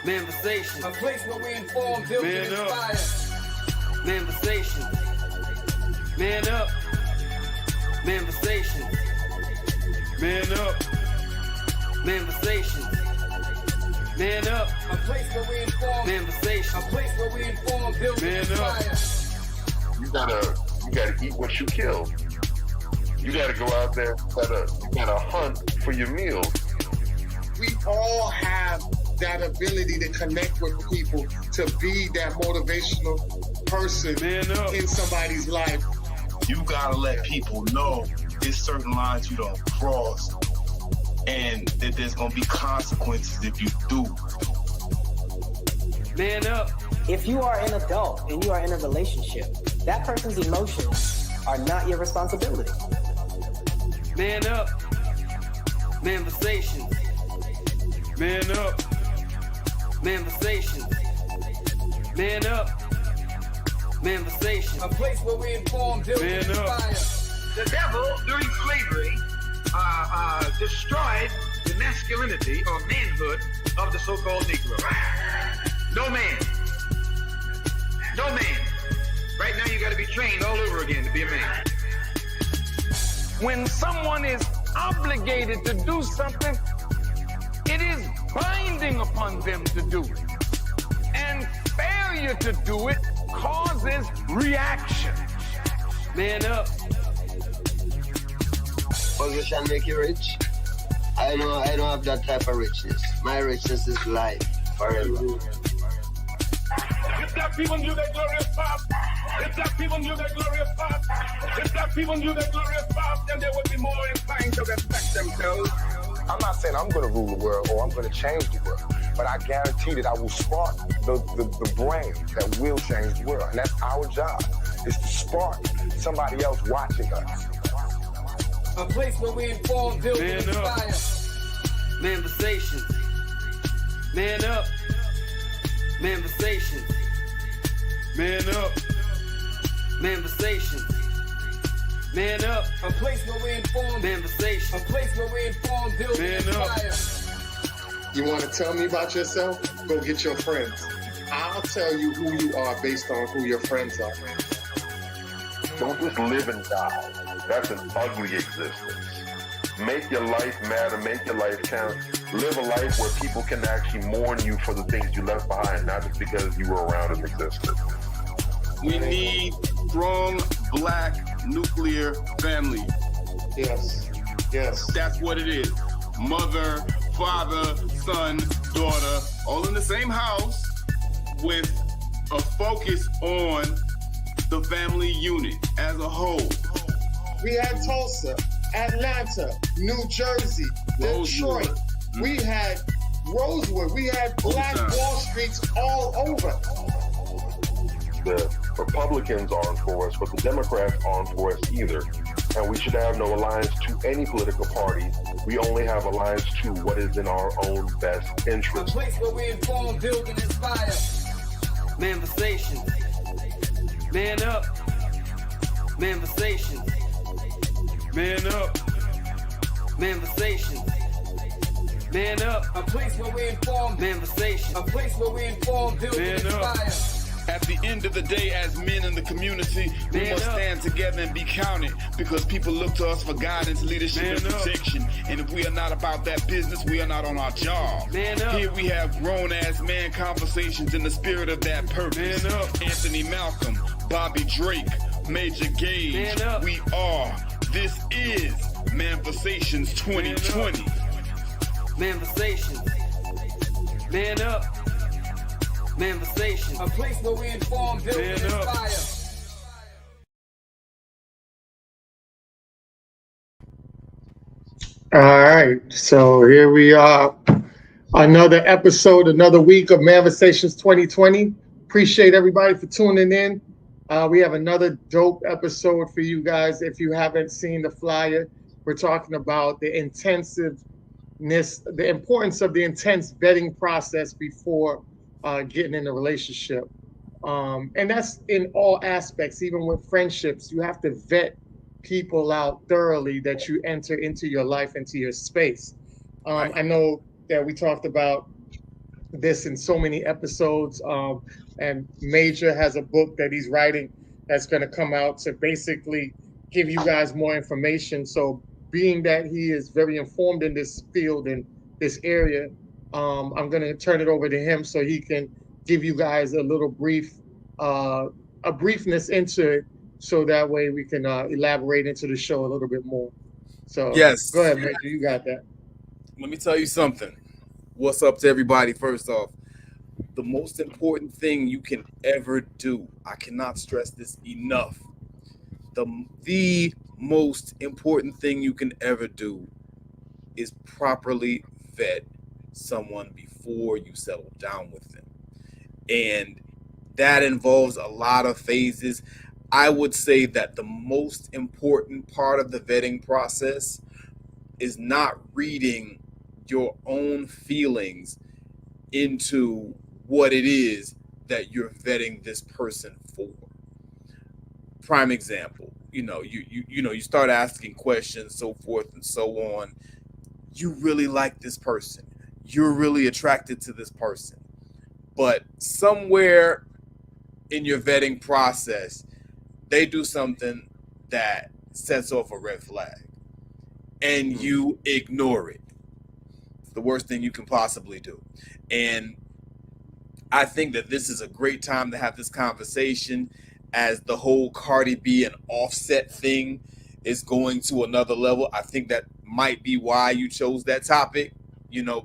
Manifestation. A place where we inform, build, and inspire. Manifestation. Man up. Manifestation. Man up. Manifestation. Man up. A place where we inform. Manifestation. A place where we inform, build, and inspire. You gotta eat what you kill. You gotta go out there, you gotta hunt for your meals. We all have that ability to connect with people, to be that motivational person in somebody's life. You gotta let people know there's certain lines you don't cross, and that there's gonna be consequences if you do. Man up. If you are an adult and you are in a relationship, that person's emotions are not your responsibility. Man up. Manifestation. Man up. Manifestation. Man up. Manifestation. A place where we inform, build, and inspire. The devil, during slavery, destroyed the masculinity or manhood of the so-called Negro. No man. No man. Right now you got to be trained all over again to be a man. When someone is obligated to do something, it is binding upon them to do it. And failure to do it causes reaction. Man up. Position make you rich. I don't have that type of richness. My richness is life forever. If that people knew that glorious path, if that people knew that glorious path, if that people knew that glorious path, then they would be more inclined to respect themselves. I'm not saying I'm going to rule the world or I'm going to change the world, but I guarantee that I will spark the brain that will change the world. And that's our job, is to spark somebody else watching us. A place where we inform, build, and inspire. Manifestation. Man up. Manifestation. Man up. Manifestation. Man up. A place where we inform. Manifestation. A place where we inform, build, and inspire. You want to tell me about yourself? Go get your friends. I'll tell you who you are based on who your friends are. Don't just live and die. That's an ugly existence. Make your life matter, make your life count. Live a life where people can actually mourn you for the things you left behind, not just because you were around and existed. We need strong black nuclear family. Yes. Yes. That's what it is. Mother, father, son, daughter, all in the same house with a focus on the family unit as a whole. We had Tulsa, Atlanta, New Jersey, Detroit. We had Rosewood. We had Black Wall Streets all over. The Republicans aren't for us, but the Democrats aren't for us either. And we should have no alliance to any political party. We only have alliance to what is in our own best interest. A place where we inform, build, and inspire. Manifestation. Man up. Manifestation. Man up. Manifestation. Man up. A place where we inform. Manifestation. A place where we inform, build, and inspire. At the end of the day, as men in the community, we must stand together and be counted, because people look to us for guidance, leadership, and protection. And if we are not about that business, we are not on our job. Here we have grown-ass man conversations in the spirit of that purpose. Anthony Malcolm, Bobby Drake, Major Gage. We are. This is Manifestations 2020. Manifestation. Man up. Manifestation. A place where we inform, build, and inspire. All right, so here we are. Another episode, another week of Manifestations 2020. Appreciate everybody for tuning in. We have another dope episode for you guys. If you haven't seen the flyer, we're talking about the intensiveness, the importance of the intense vetting process before getting in a relationship. And that's in all aspects, even with friendships. You have to vet people out thoroughly that you enter into your life, into your space. I know that we talked about this in so many episodes. And Major has a book that he's writing that's going to come out to basically give you guys more information. So being that he is very informed in this field and this area, I'm going to turn it over to him so he can give you guys a little briefness into it, so that way we can elaborate into the show a little bit more. So yes, go ahead, Major, you got that. Let me tell you something. What's up to everybody? First off, the most important thing you can ever do, I cannot stress this enough, the most important thing you can ever do is properly vet someone before you settle down with them. And that involves a lot of phases. I would say that the most important part of the vetting process is not reading your own feelings into what it is that you're vetting this person for. Prime example, you start asking questions, so forth and so on. You really like this person. You're really attracted to this person. But somewhere in your vetting process, they do something that sets off a red flag and you ignore it. It's the worst thing you can possibly do. And I think that this is a great time to have this conversation, as the whole Cardi B and Offset thing is going to another level. I think that might be why you chose that topic,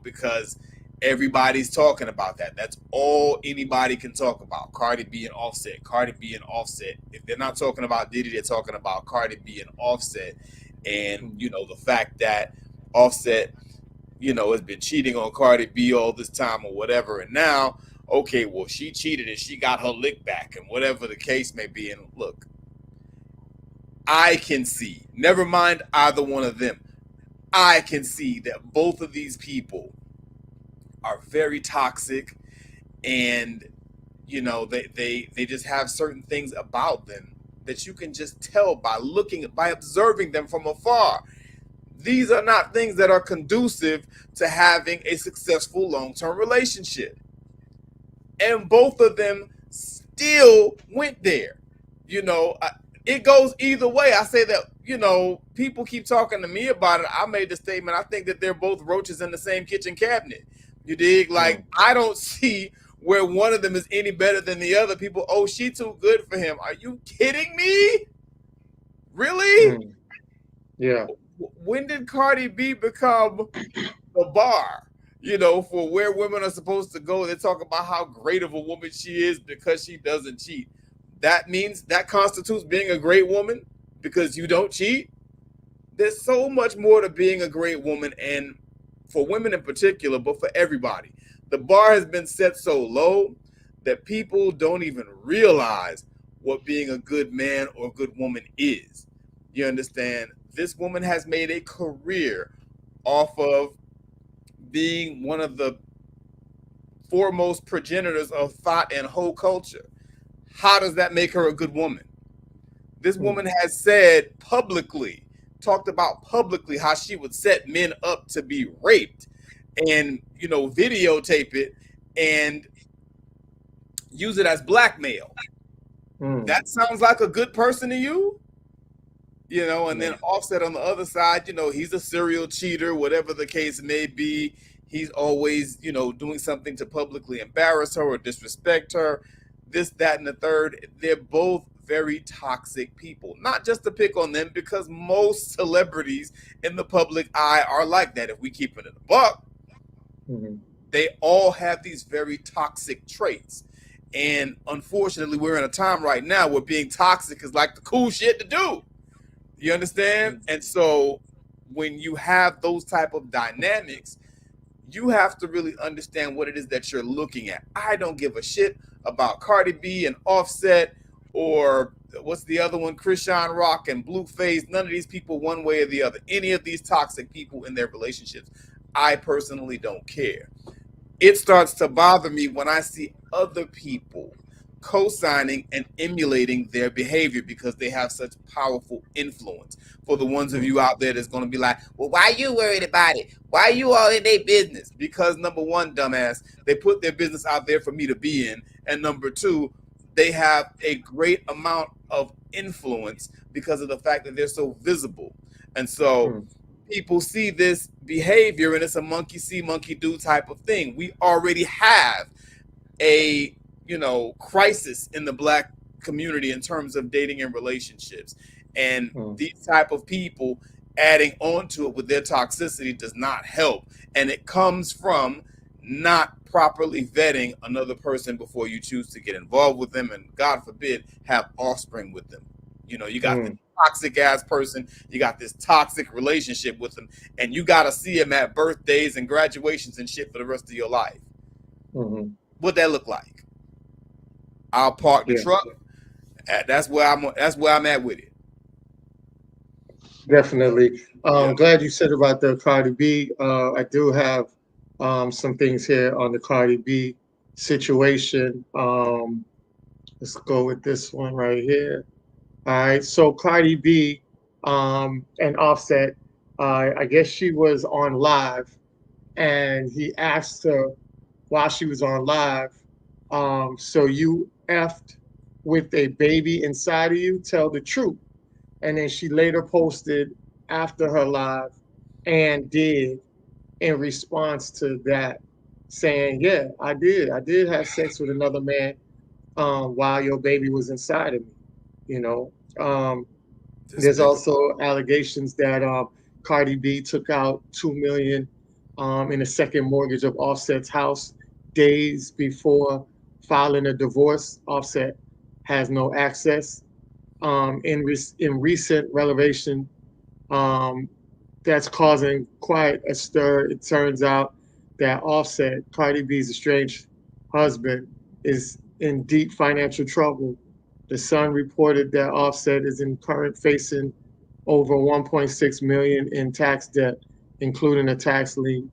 because everybody's talking about that. That's all anybody can talk about. Cardi B and Offset, Cardi B and Offset. If they're not talking about Diddy, they're talking about Cardi B and Offset. And, the fact that Offset, has been cheating on Cardi B all this time or whatever. And now, okay, well, she cheated and she got her lick back and whatever the case may be. And look, I can see, never mind either one of them, I can see that both of these people are very toxic, and they just have certain things about them that you can just tell by observing them from afar. These are not things that are conducive to having a successful long-term relationship. And both of them still went there. It goes either way. I say that, people keep talking to me about it. I made the statement, I think that they're both roaches in the same kitchen cabinet. You dig? Like, I don't see where one of them is any better than the other. People, oh, she too good for him. Are you kidding me? Really? Yeah. When did Cardi B become the bar, for where women are supposed to go? They talk about how great of a woman she is because she doesn't cheat. That means that constitutes being a great woman because you don't cheat? There's so much more to being a great woman, and for women in particular, but for everybody. The bar has been set so low that people don't even realize what being a good man or good woman is. You understand? This woman has made a career off of being one of the foremost progenitors of thought and whole culture. How does that make her a good woman? This woman has said publicly, talked about publicly how she would set men up to be raped and, videotape it and use it as blackmail. That sounds like a good person to you? And then Offset on the other side, he's a serial cheater, whatever the case may be. He's always, doing something to publicly embarrass her or disrespect her, this, that, and the third. They're both very toxic people. Not just to pick on them, because most celebrities in the public eye are like that. If we keep it in the buck, they all have these very toxic traits. And unfortunately, we're in a time right now where being toxic is like the cool shit to do. You understand? And so when you have those type of dynamics, you have to really understand what it is that you're looking at. I don't give a shit about Cardi B and Offset, or what's the other one, Chrisean Rock and Blueface. None of these people one way or the other. Any of these toxic people in their relationships, I personally don't care. It starts to bother me when I see other people co-signing and emulating their behavior because they have such powerful influence. For the ones of you out there that's going to be like, well, why you worried about it? Why are you all in their business? Because number one, dumbass, they put their business out there for me to be in. And number two, they have a great amount of influence because of the fact that they're so visible. And so people see this behavior and it's a monkey see, monkey do type of thing. We already have a crisis in the Black community in terms of dating and relationships. And these type of people adding on to it with their toxicity does not help. And it comes from not properly vetting another person before you choose to get involved with them and, God forbid, have offspring with them. You got this toxic ass person, you got this toxic relationship with them, and you got to see them at birthdays and graduations and shit for the rest of your life. What that look like? I'll park the truck. That's where I'm at with it. Definitely. Glad you said about the Cardi B. I do have some things here on the Cardi B situation. Let's go with this one right here. All right. So Cardi B and Offset, I guess she was on live, and he asked her while she was on live, so you effed with a baby inside of you, tell the truth. And then she later posted after her live and did in response to that, saying, yeah, I did have sex with another man while your baby was inside of me. There's also allegations that Cardi B took out $2 million in a second mortgage of Offset's house days before filing a divorce. Offset has no access. In recent revelation, that's causing quite a stir. It turns out that Offset, Cardi B's estranged husband, is in deep financial trouble. The Sun reported that Offset is facing over $1.6 million in tax debt, including a tax lien.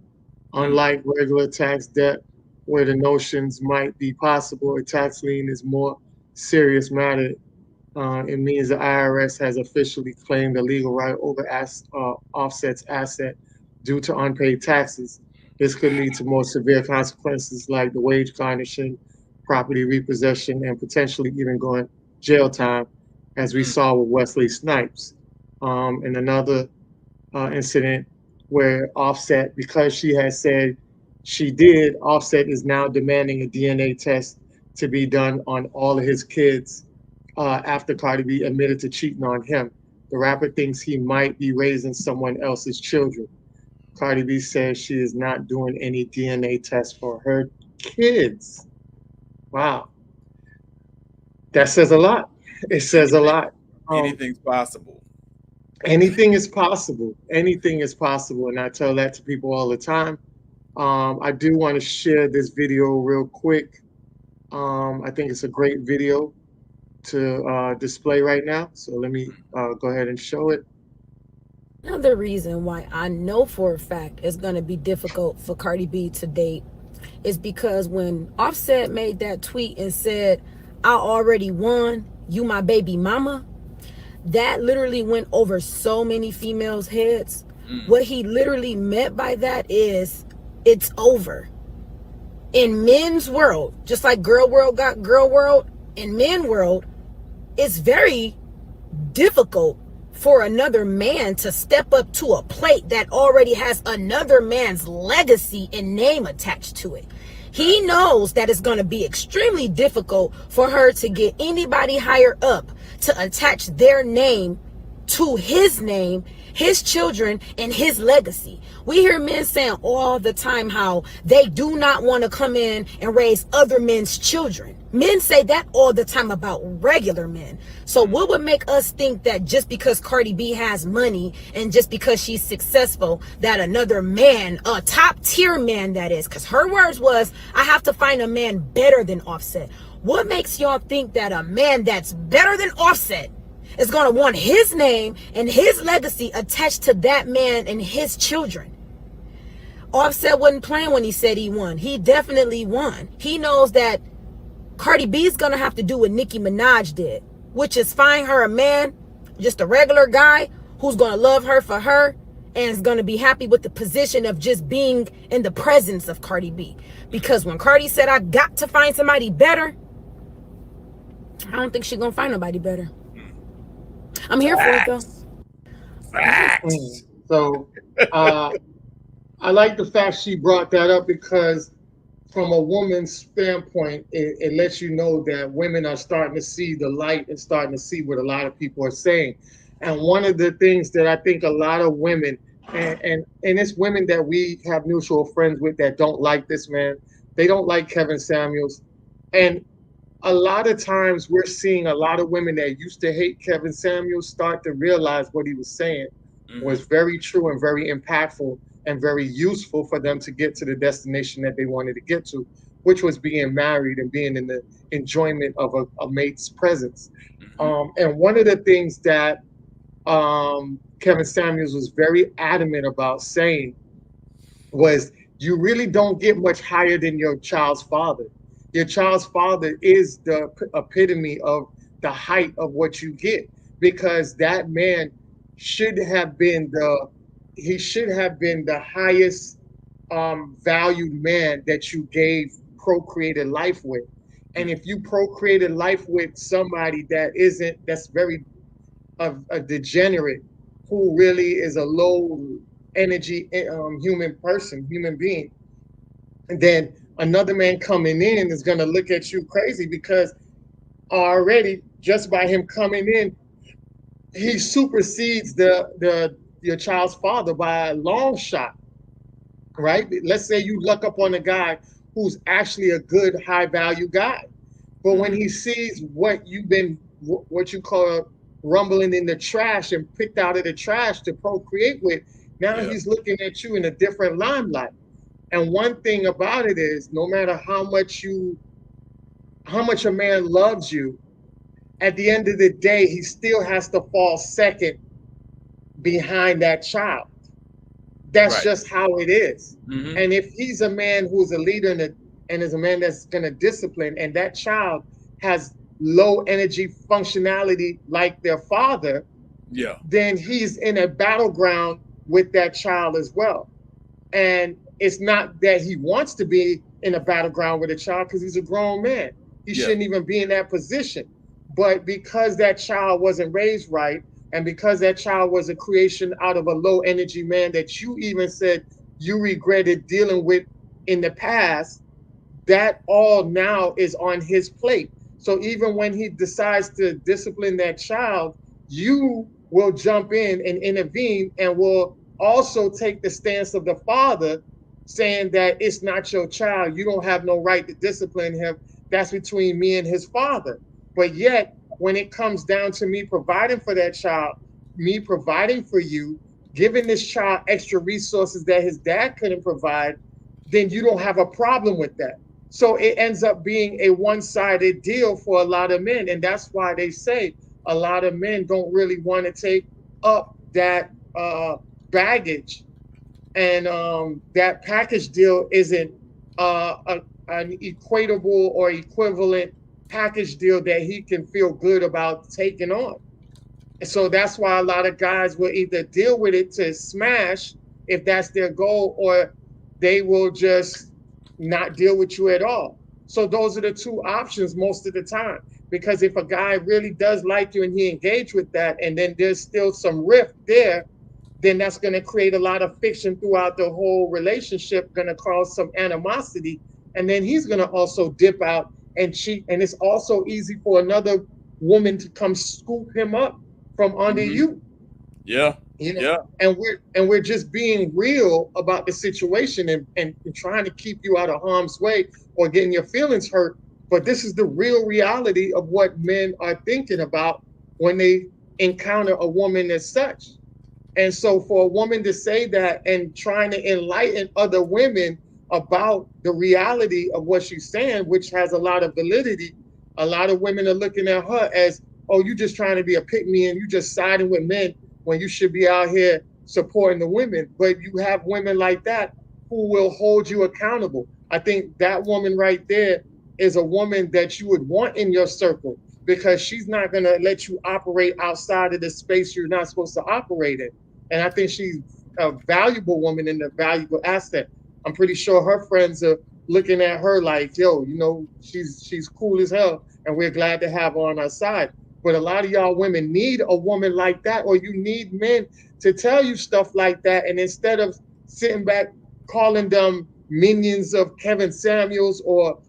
Unlike regular tax debt, where the notions might be possible, a tax lien is more serious matter. It means the IRS has officially claimed the legal right over Offset's asset due to unpaid taxes. This could lead to more severe consequences like the wage garnishing, property repossession, and potentially even going jail time, as we saw with Wesley Snipes. And another incident where Offset, because she has said she did, Offset is now demanding a DNA test to be done on all of his kids after Cardi B admitted to cheating on him. The rapper thinks he might be raising someone else's children. Cardi B says she is not doing any DNA tests for her kids. Wow. That says a lot. It says a lot. Anything's possible. Anything is possible. Anything is possible. And I tell that to people all the time. I do want to share this video real quick. I think it's a great video to display right now. So let me go ahead and show it. Another reason why I know for a fact it's going to be difficult for Cardi B to date is because when Offset made that tweet and said, I already won, you my baby mama, that literally went over so many females' heads. What he literally meant by that is it's over. In, in men's world, just like girl world got girl world, in men world, it's very difficult for another man to step up to a plate that already has another man's legacy and name attached to it. He knows that it's going to be extremely difficult for her to get anybody higher up to attach their name to his name, his children, and his legacy. We hear men saying all the time how they do not want to come in and raise other men's children. Men say that all the time about regular men. So what would make us think that just because Cardi B has money and just because she's successful, that another man, a top tier man that is, because her words was, I have to find a man better than Offset. What makes y'all think that a man that's better than Offset is going to want his name and his legacy attached to that man and his children? Offset wasn't playing when he said he won. He definitely won. He knows that Cardi B is gonna have to do what Nicki Minaj did, which is find her a man, just a regular guy who's gonna love her for her and is gonna be happy with the position of just being in the presence of Cardi B. Because when Cardi said, I got to find somebody better, I don't think she's gonna find nobody better. I'm here for it though. Facts. So I like the fact she brought that up, because from a woman's standpoint, it lets you know that women are starting to see the light and starting to see what a lot of people are saying. And one of the things that I think a lot of women, and it's women that we have mutual friends with that don't like this man. They don't like Kevin Samuels. And a lot of times we're seeing a lot of women that used to hate Kevin Samuels start to realize what he was saying was very true and very impactful and very useful for them to get to the destination that they wanted to get to, which was being married and being in the enjoyment of a mate's presence. And one of the things that Kevin Samuels was very adamant about saying was, you really don't get much higher than your child's father. Your child's father is the epitome of the height of what you get, because that man should have been the highest valued man that you procreated life with. And if you procreated life with somebody that's very a degenerate, who really is a low energy human being, and then another man coming in is going to look at you crazy, because already just by him coming in, he supersedes your child's father by a long shot, right? Let's say you luck up on a guy who's actually a good high value guy, but when he sees what you call rumbling in the trash and picked out of the trash to procreate with, now he's looking at you in a different limelight. And one thing about it is, no matter how much a man loves you, at the end of the day, he still has to fall second behind that child. That's just how it is. And if he's a man who's a leader and is a man that's going to discipline, and that child has low energy functionality like their father, then he's in a battleground with that child as well. And it's not that he wants to be in a battleground with a child, because he's a grown man. He shouldn't even be in that position. But because that child wasn't raised right, and because that child was a creation out of a low energy man that you even said you regretted dealing with in the past, that all now is on his plate. So even when he decides to discipline that child, you will jump in and intervene, and will also take the stance of the father, saying that it's not your child. You don't have no right to discipline him. That's between me and his father. But yet, when it comes down to me providing for that child, me providing for you, giving this child extra resources that his dad couldn't provide, then you don't have a problem with that. So it ends up being a one-sided deal for a lot of men. And that's why they say a lot of men don't really want to take up that baggage. And that package deal isn't an equatable or equivalent package deal that he can feel good about taking on. And so that's why a lot of guys will either deal with it to smash if that's their goal, or they will just not deal with you at all. So those are the two options most of the time. Because if a guy really does like you and he engaged with that, and then there's still some rift there, then that's going to create a lot of friction throughout the whole relationship, going to cause some animosity. And then he's going to also dip out and cheat. And it's also easy for another woman to come scoop him up from under you. And we're just being real about the situation and trying to keep you out of harm's way or getting your feelings hurt. But this is the real reality of what men are thinking about when they encounter a woman as such. And so for a woman to say that and trying to enlighten other women about the reality of what she's saying, which has a lot of validity, a lot of women are looking at her as, oh, you just trying to be a pick-me and you just siding with men when you should be out here supporting the women. But you have women like that who will hold you accountable. I think that woman right there is a woman that you would want in your circle, because she's not going to let you operate outside of the space you're not supposed to operate in. And I think she's a valuable woman and a valuable asset. I'm pretty sure her friends are looking at her like, yo, you know, she's cool as hell, and we're glad to have her on our side. But a lot of y'all women need a woman like that, or you need men to tell you stuff like that. And instead of sitting back calling them minions of Kevin Samuels or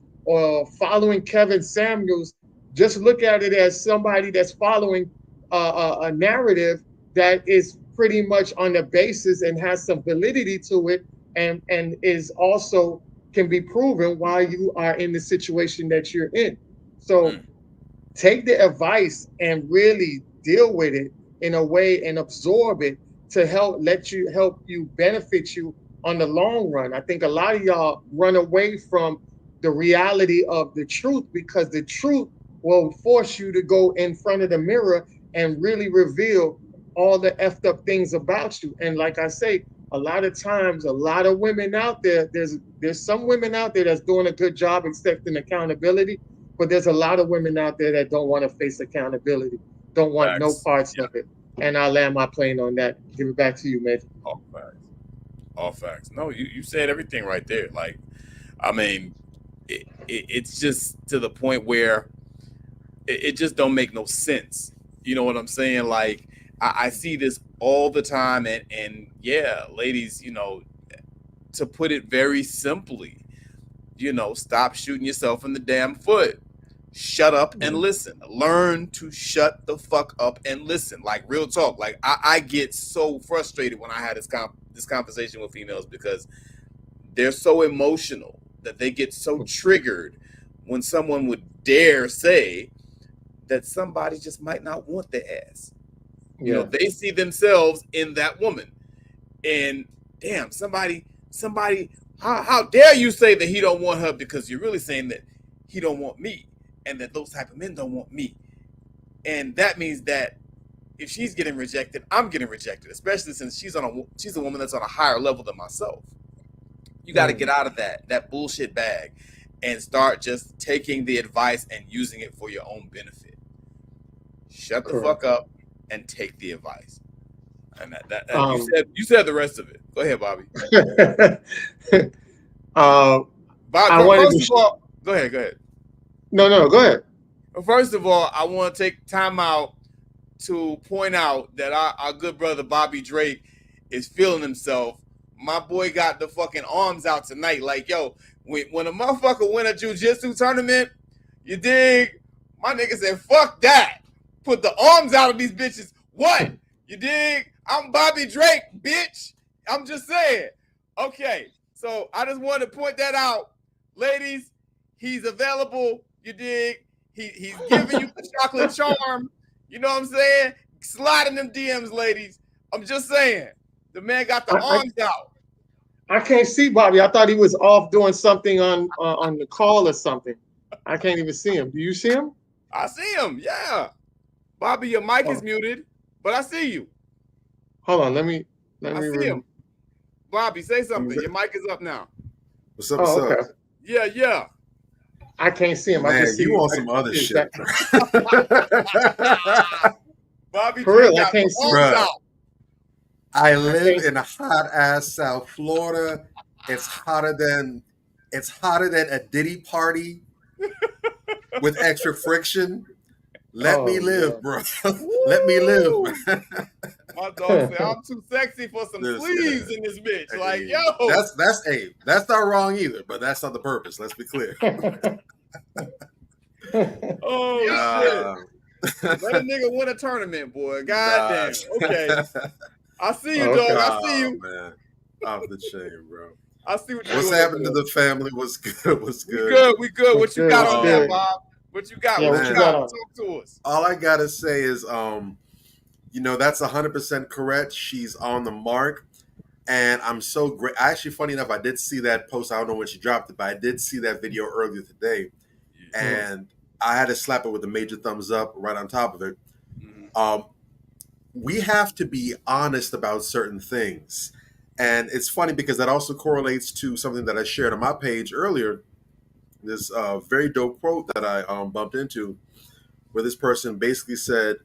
following Kevin Samuels, just look at it as somebody that's following a narrative that is pretty much on the basis and has some validity to it, and is also can be proven while you are in the situation that you're in. So take the advice and really deal with it in a way and absorb it to help you benefit you on the long run. I think a lot of y'all run away from the reality of the truth, because the truth will force you to go in front of the mirror and really reveal all the effed up things about you. And like I say, a lot of times, a lot of women out there, there's some women out there that's doing a good job accepting accountability, but there's a lot of women out there that don't want to face accountability, don't want no parts of it. And I'll land my plane on that. Give it back to you, man. All facts. All facts. No, you said everything right there. Like, I mean, it's just to the point where it just don't make no sense. You know what I'm saying? Like, I see this all the time, and yeah, ladies, you know, to put it very simply, you know, stop shooting yourself in the damn foot. Shut up and listen. Learn to shut the fuck up and listen. Like, real talk. Like, I get so frustrated when I had this conversation with females, because they're so emotional that they get so triggered when someone would dare say that somebody just might not want their ass. You know, they see themselves in that woman, and damn, somebody, how dare you say that he don't want her, because you're really saying that he don't want me, and that those type of men don't want me. And that means that if she's getting rejected, I'm getting rejected, especially since she's a woman that's on a higher level than myself. You got to get out of that bullshit bag and start just taking the advice and using it for your own benefit. Shut the fuck up and take the advice. And you said the rest of it. Go ahead, Bobby. Go ahead. No, go ahead. Well, first of all, I want to take time out to point out that our good brother Bobby Drake is feeling himself. My boy got the fucking arms out tonight. Like, yo, when a motherfucker win a jiu-jitsu tournament, you dig? My nigga said, fuck that. Put the arms out of these bitches. What? You dig? I'm Bobby Drake, bitch. I'm just saying. Okay, so I just wanted to point that out. Ladies, he's available. You dig? He's giving you the chocolate charm. You know what I'm saying? Slide in them DMs, ladies. I'm just saying. The man got the arms out. I can't see Bobby. I thought he was off doing something on the call or something. I can't even see him. Do you see him? I see him, yeah. Bobby, your mic is muted, but I see you. Hold on, let me see him. Bobby, say something. Your mic is up now. What's up? What's up? Yeah. I can't see him. Man, I can see you on some other shit. Bobby, for real, I can't see. Out. I live in a hot ass South Florida. It's hotter than a Diddy party with extra friction. Let me live, bro. Let me live. My dog said I'm too sexy for some sleeves in this bitch. Like, yo. That's not wrong either, but that's not the purpose. Let's be clear. Oh shit. Let a nigga win a tournament, boy. God damn. Okay. I see you, dog. I see you. Man. Off the chain, bro. I see what's happening to the family. What's good? We good. What you got on that, Bob? What you got? What you got? Talk to us. All I gotta say is, that's 100% correct. She's on the mark, and I'm so great. Actually, funny enough, I did see that post. I don't know when she dropped it, but I did see that video earlier today, and I had to slap it with a major thumbs up right on top of it. We have to be honest about certain things, and it's funny because that also correlates to something that I shared on my page earlier, this very dope quote that I bumped into, where this person basically said,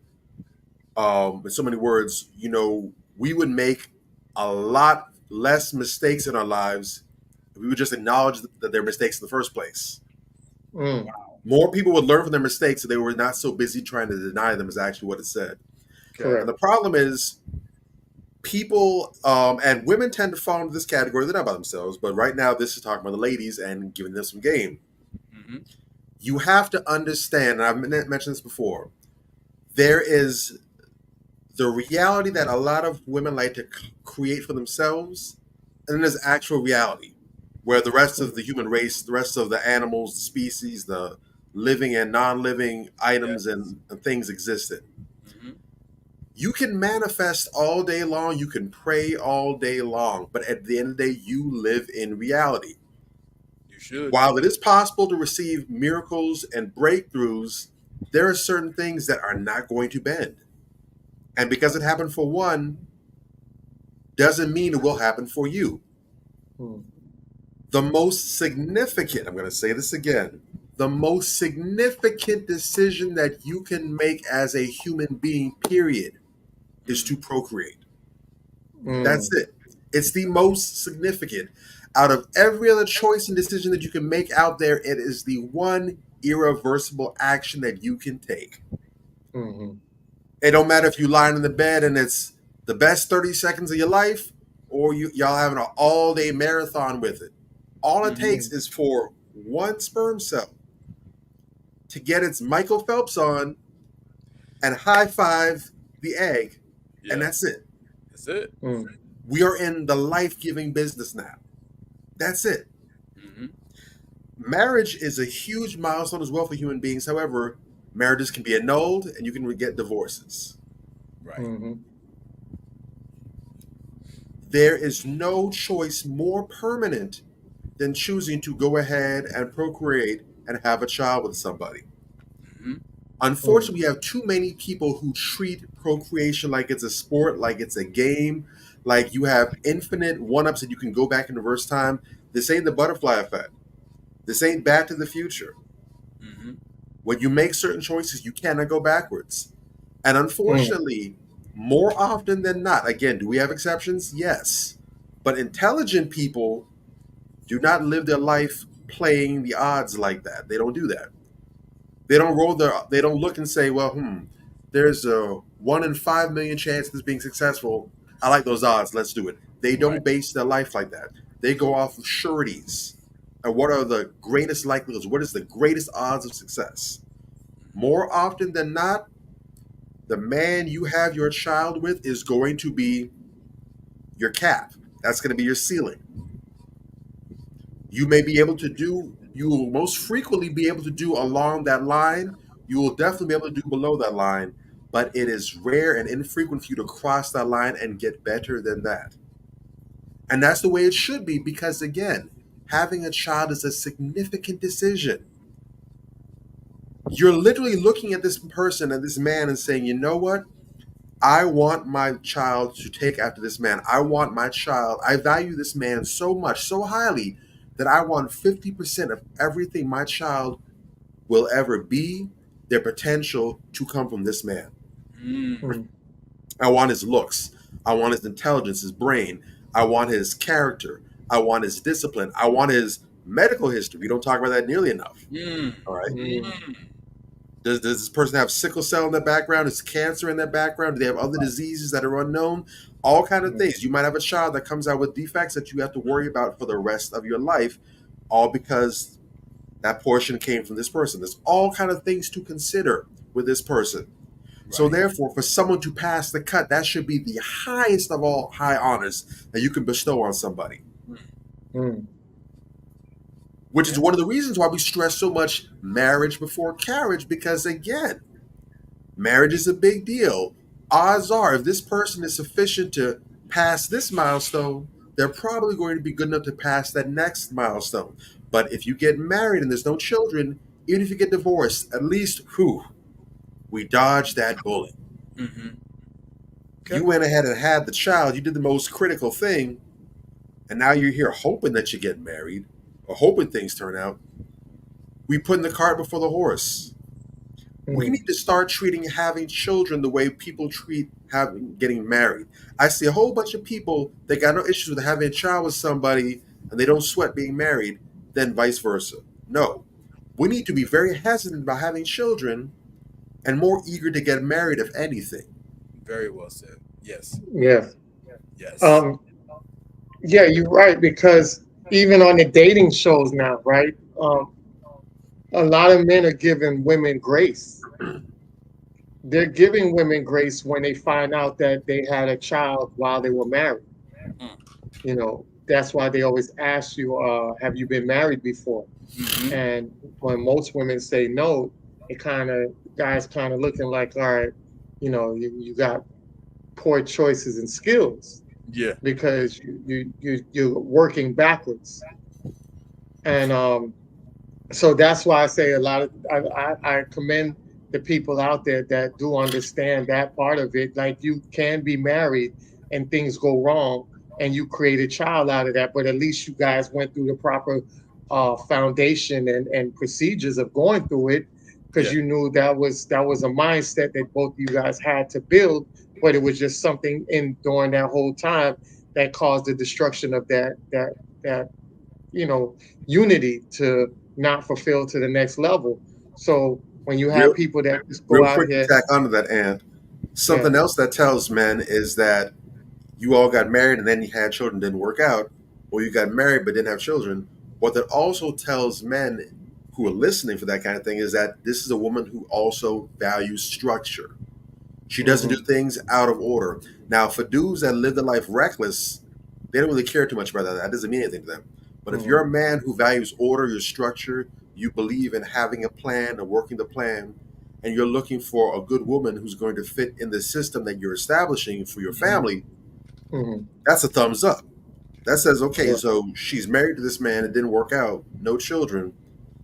in so many words, you know, we would make a lot less mistakes in our lives if we would just acknowledge that they're mistakes in the first place. Mm. More people would learn from their mistakes if they were not so busy trying to deny them, is actually what it said. Correct. And the problem is, people and women tend to fall into this category. They're not by themselves, but right now this is talking about the ladies and giving them some game. Mm-hmm. You have to understand, and I've mentioned this before, there is the reality that a lot of women like to create for themselves, and then there's actual reality, where the rest of the human race, the rest of the animals, the species, the living and non-living items and things existed. You can manifest all day long, you can pray all day long, but at the end of the day, you live in reality. You should. While it is possible to receive miracles and breakthroughs, there are certain things that are not going to bend. And because it happened for one, doesn't mean it will happen for you. The most significant, I'm going to say this again, the most significant decision that you can make as a human being, period, is to procreate. That's it. It's the most significant. Out of every other choice and decision that you can make out there, it is the one irreversible action that you can take. It don't matter if you lying in the bed and it's the best 30 seconds of your life, or y'all having an all-day marathon with it. All it takes is for one sperm cell to get its Michael Phelps on and high five the egg, and that's it. That's it. We are in the life-giving business now. That's it. Marriage is a huge milestone as well for human beings. However, marriages can be annulled and you can get divorces. Right. There is no choice more permanent than choosing to go ahead and procreate and have a child with somebody. Unfortunately, we have too many people who treat procreation like it's a sport, like it's a game, like you have infinite one-ups and you can go back in reverse time. This ain't the butterfly effect. This ain't Back to the Future. When you make certain choices, you cannot go backwards. And unfortunately, more often than not, again, do we have exceptions? Yes. But intelligent people do not live their life playing the odds like that. They don't do that. They don't look and say, well, there's a 1 in 5 million chance of this being successful. I like those odds. Let's do it. They don't base their life like that. They go off of sureties. And what are the greatest likelihoods? What is the greatest odds of success? More often than not, the man you have your child with is going to be your cap. That's going to be your ceiling. You may be able to do, you will most frequently be able to do along that line. You will definitely be able to do below that line, but it is rare and infrequent for you to cross that line and get better than that. And that's the way it should be, because again, having a child is a significant decision. You're literally looking at this person, at this man, and saying, you know what? I want my child to take after this man. I want my child, I value this man so much, so highly, that I want 50% of everything my child will ever be, their potential, to come from this man. I want his looks. I want his intelligence, his brain. I want his character. I want his discipline. I want his medical history. We don't talk about that nearly enough. All right. Does this person have sickle cell in their background? Is cancer in their background? Do they have other diseases that are unknown? All kind of things. You might have a child that comes out with defects that you have to worry about for the rest of your life, all because that portion came from this person. There's all kind of things to consider with this person. So therefore, for someone to pass the cut, that should be the highest of all high honors that you can bestow on somebody. Which is one of the reasons why we stress so much marriage before carriage, because again, marriage is a big deal. Odds are, if this person is sufficient to pass this milestone, they're probably going to be good enough to pass that next milestone. But if you get married and there's no children, even if you get divorced, at least, we dodged that bullet. You went ahead and had the child. You did the most critical thing. And now you're here hoping that you get married or hoping things turn out. We putting the cart before the horse. We need to start treating having children the way people treat getting married. I see a whole bunch of people that got no issues with having a child with somebody and they don't sweat being married, then vice versa. No. We need to be very hesitant about having children and more eager to get married, if anything. Very well said. Yes. Yeah. Yes. Yeah, you're right, because even on the dating shows now, right? A lot of men are giving women grace. They're giving women grace when they find out that they had a child while they were married. You know, that's why they always ask you, have you been married before? And when most women say no, guys kind of looking like, all right, you know, you got poor choices and skills. Yeah. Because you're working backwards. And so that's why I say I commend the people out there that do understand that part of it. Like, you can be married and things go wrong and you create a child out of that, but at least you guys went through the proper foundation and procedures of going through it, because you knew that was a mindset that both of you guys had to build, but it was just something during that whole time that caused the destruction of that you know, unity to not fulfill to the next level. So when you have people that just go out here, tack onto that, and something else that tells men is that you all got married and then you had children, didn't work out, or you got married but didn't have children. What that also tells men who are listening for that kind of thing is that this is a woman who also values structure. She doesn't do things out of order. Now, for dudes that live their life reckless, they don't really care too much about that. That doesn't mean anything to them. But if you're a man who values order, your structure, you believe in having a plan and working the plan, and you're looking for a good woman who's going to fit in the system that you're establishing for your family, that's a thumbs up. That says, okay, so she's married to this man, it didn't work out, no children.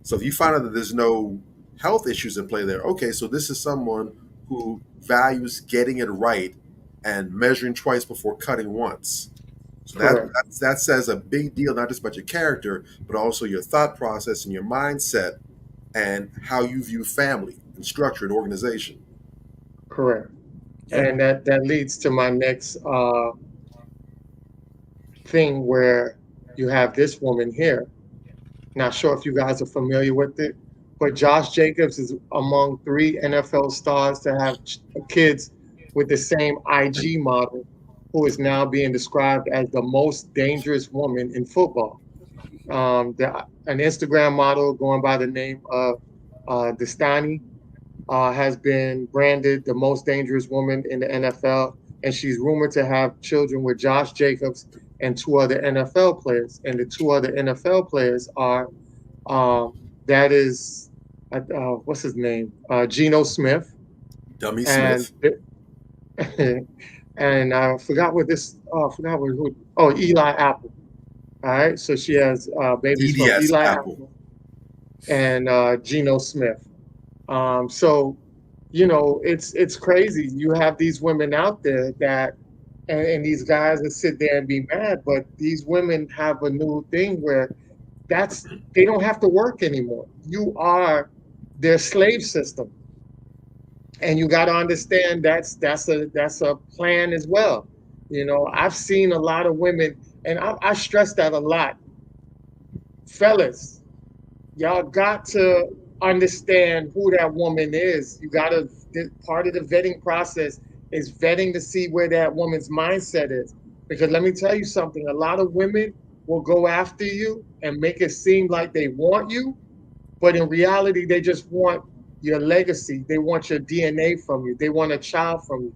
So if you find out that there's no health issues in play there, okay, so this is someone who values getting it right and measuring twice before cutting once. So that says a big deal, not just about your character, but also your thought process and your mindset and how you view family and structure and organization. Correct. And that leads to my next thing, where you have this woman here. Not sure if you guys are familiar with it, but Josh Jacobs is among 3 NFL stars to have kids with the same IG model, who is now being described as the most dangerous woman in football. An Instagram model going by the name of Destany has been branded the most dangerous woman in the NFL, and she's rumored to have children with Josh Jacobs and 2 other NFL players. And the 2 other NFL players are, what's his name? Geno Smith. Dummy Smith. And I forgot what Eli Apple. All right, so she has babies from Eli Apple and Geno Smith. So, you know, it's crazy. You have these women out there that, and these guys that sit there and be mad, but these women have a new thing where they don't have to work anymore. You are their slave system. And you got to understand that's a plan as well. You know, I've seen a lot of women, and I stress that a lot. Fellas, y'all got to understand who that woman is. You got to, part of the vetting process is vetting to see where that woman's mindset is. Because let me tell you something, a lot of women will go after you and make it seem like they want you, but in reality, they just want your legacy. They want your DNA from you. They want a child from you.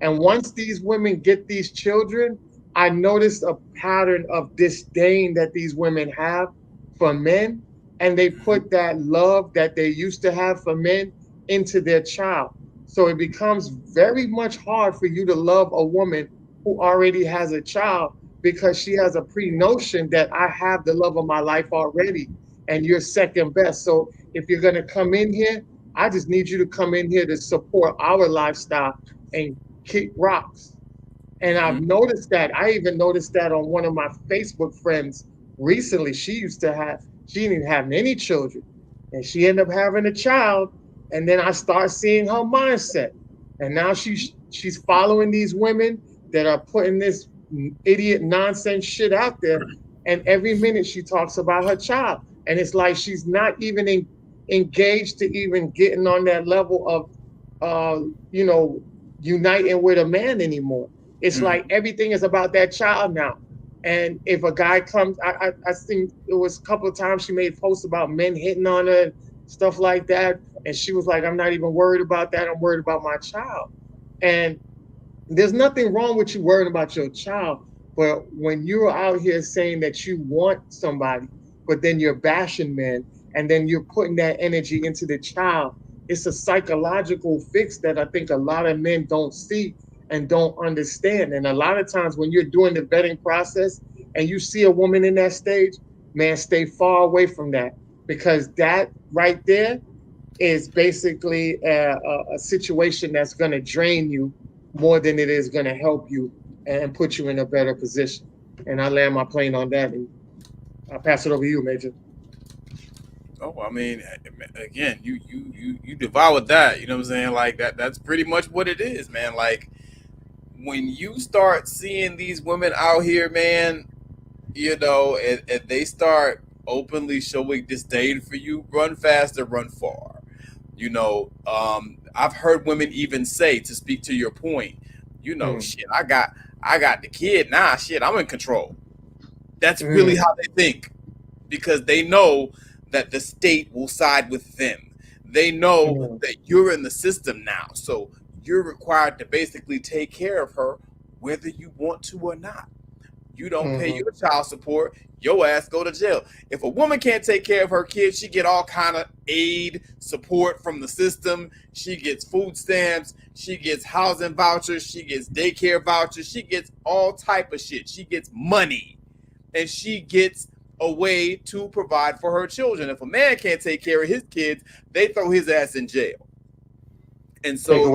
And once these women get these children, I noticed a pattern of disdain that these women have for men, and they put that love that they used to have for men into their child. So it becomes very much hard for you to love a woman who already has a child, because she has a pre-notion that I have the love of my life already and you're second best. So if you're going to come in here, I just need you to come in here to support our lifestyle and kick rocks. And I've noticed that. I even noticed that on one of my Facebook friends recently. She didn't have any children. and she ended up having a child. And then I start seeing her mindset, and now she's following these women that are putting this idiot nonsense shit out there. And every minute she talks about her child, and it's like she's not even engaged to even getting on that level of uniting with a man anymore. It's like everything is about that child now. And if a guy comes, I think it was a couple of times she made posts about men hitting on her and stuff like that. And she was like, I'm not even worried about that. I'm worried about my child. And there's nothing wrong with you worrying about your child. But when you're out here saying that you want somebody, but then you're bashing men, and then you're putting that energy into the child, it's a psychological fix that I think a lot of men don't see and don't understand. And a lot of times when you're doing the vetting process and you see a woman in that stage, man, stay far away from that, because that right there is basically a situation that's going to drain you more than it is going to help you and put you in a better position. And I land my plane on that, and I'll pass it over to you, Major. Oh, I mean, again, you devoured that. You know what I'm saying? Like that's pretty much what it is, man. Like when you start seeing these women out here, man, you know, and they start openly showing disdain for you, run fast or run far. You know, I've heard women even say, to speak to your point, you know, shit, I got the kid now. Shit, I'm in control. That's really how they think, because they know that the state will side with them. They know that you're in the system now, so you're required to basically take care of her whether you want to or not. You don't pay your child support, your ass go to jail. If a woman can't take care of her kids, she get all kind of aid, support from the system. She gets food stamps, she gets housing vouchers, she gets daycare vouchers, she gets all type of shit. She gets money, and she gets a way to provide for her children. If a man can't take care of his kids, they throw his ass in jail. And so take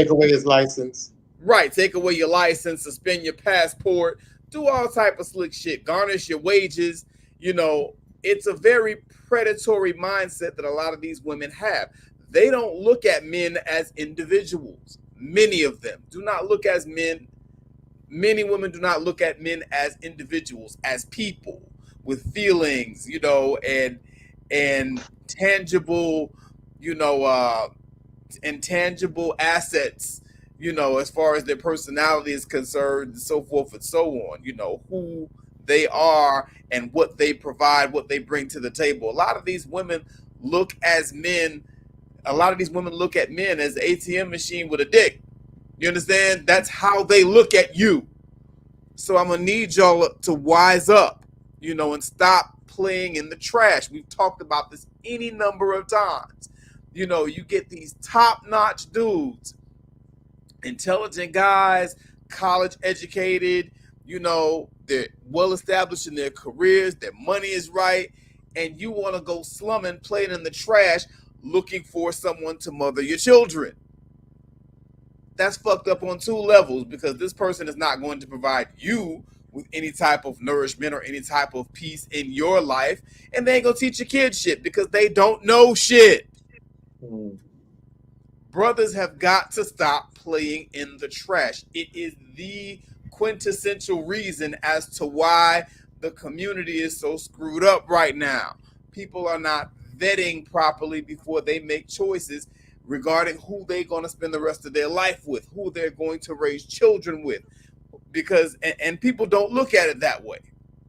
away his license. Right, take away your license, suspend your passport, do all type of slick shit, garnish your wages. You know, it's a very predatory mindset that a lot of these women have. They don't look at men as individuals. Many of them do not look as men. Many women do not look at men as individuals, as people with feelings, you know, and tangible, you know, intangible assets, you know, as far as their personality is concerned, and so forth and so on, you know, who they are and what they provide, what they bring to the table. A lot of these women look at men as the ATM machine with a dick. You understand? That's how they look at you. So I'm going to need y'all to wise up, you know, and stop playing in the trash. We've talked about this any number of times. You know, you get these top-notch dudes, intelligent guys, college educated, you know, they're well established in their careers, their money is right, and you want to go slumming, playing in the trash, looking for someone to mother your children. That's fucked up on two levels, because this person is not going to provide you with any type of nourishment or any type of peace in your life, and they ain't gonna teach your kids shit because they don't know shit. Brothers have got to stop playing in the trash. It is the quintessential reason as to why the community is so screwed up right now. People are not vetting properly before they make choices regarding who they're going to spend the rest of their life with, who they're going to raise children with, because and people don't look at it that way.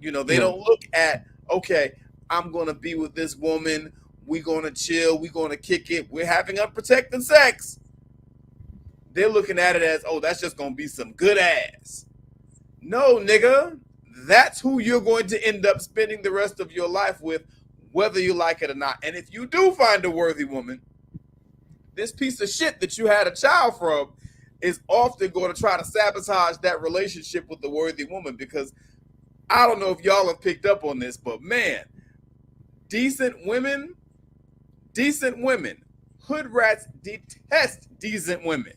You know, they don't look at, okay, I'm going to be with this woman, we're going to chill, we're going to kick it, we're having unprotected sex. They're looking at it as, oh, that's just going to be some good ass. No, nigga, that's who you're going to end up spending the rest of your life with, whether you like it or not. And if you do find a worthy woman, this piece of shit that you had a child from is often going to try to sabotage that relationship with the worthy woman, because I don't know if y'all have picked up on this, but man, decent women, hood rats detest decent women.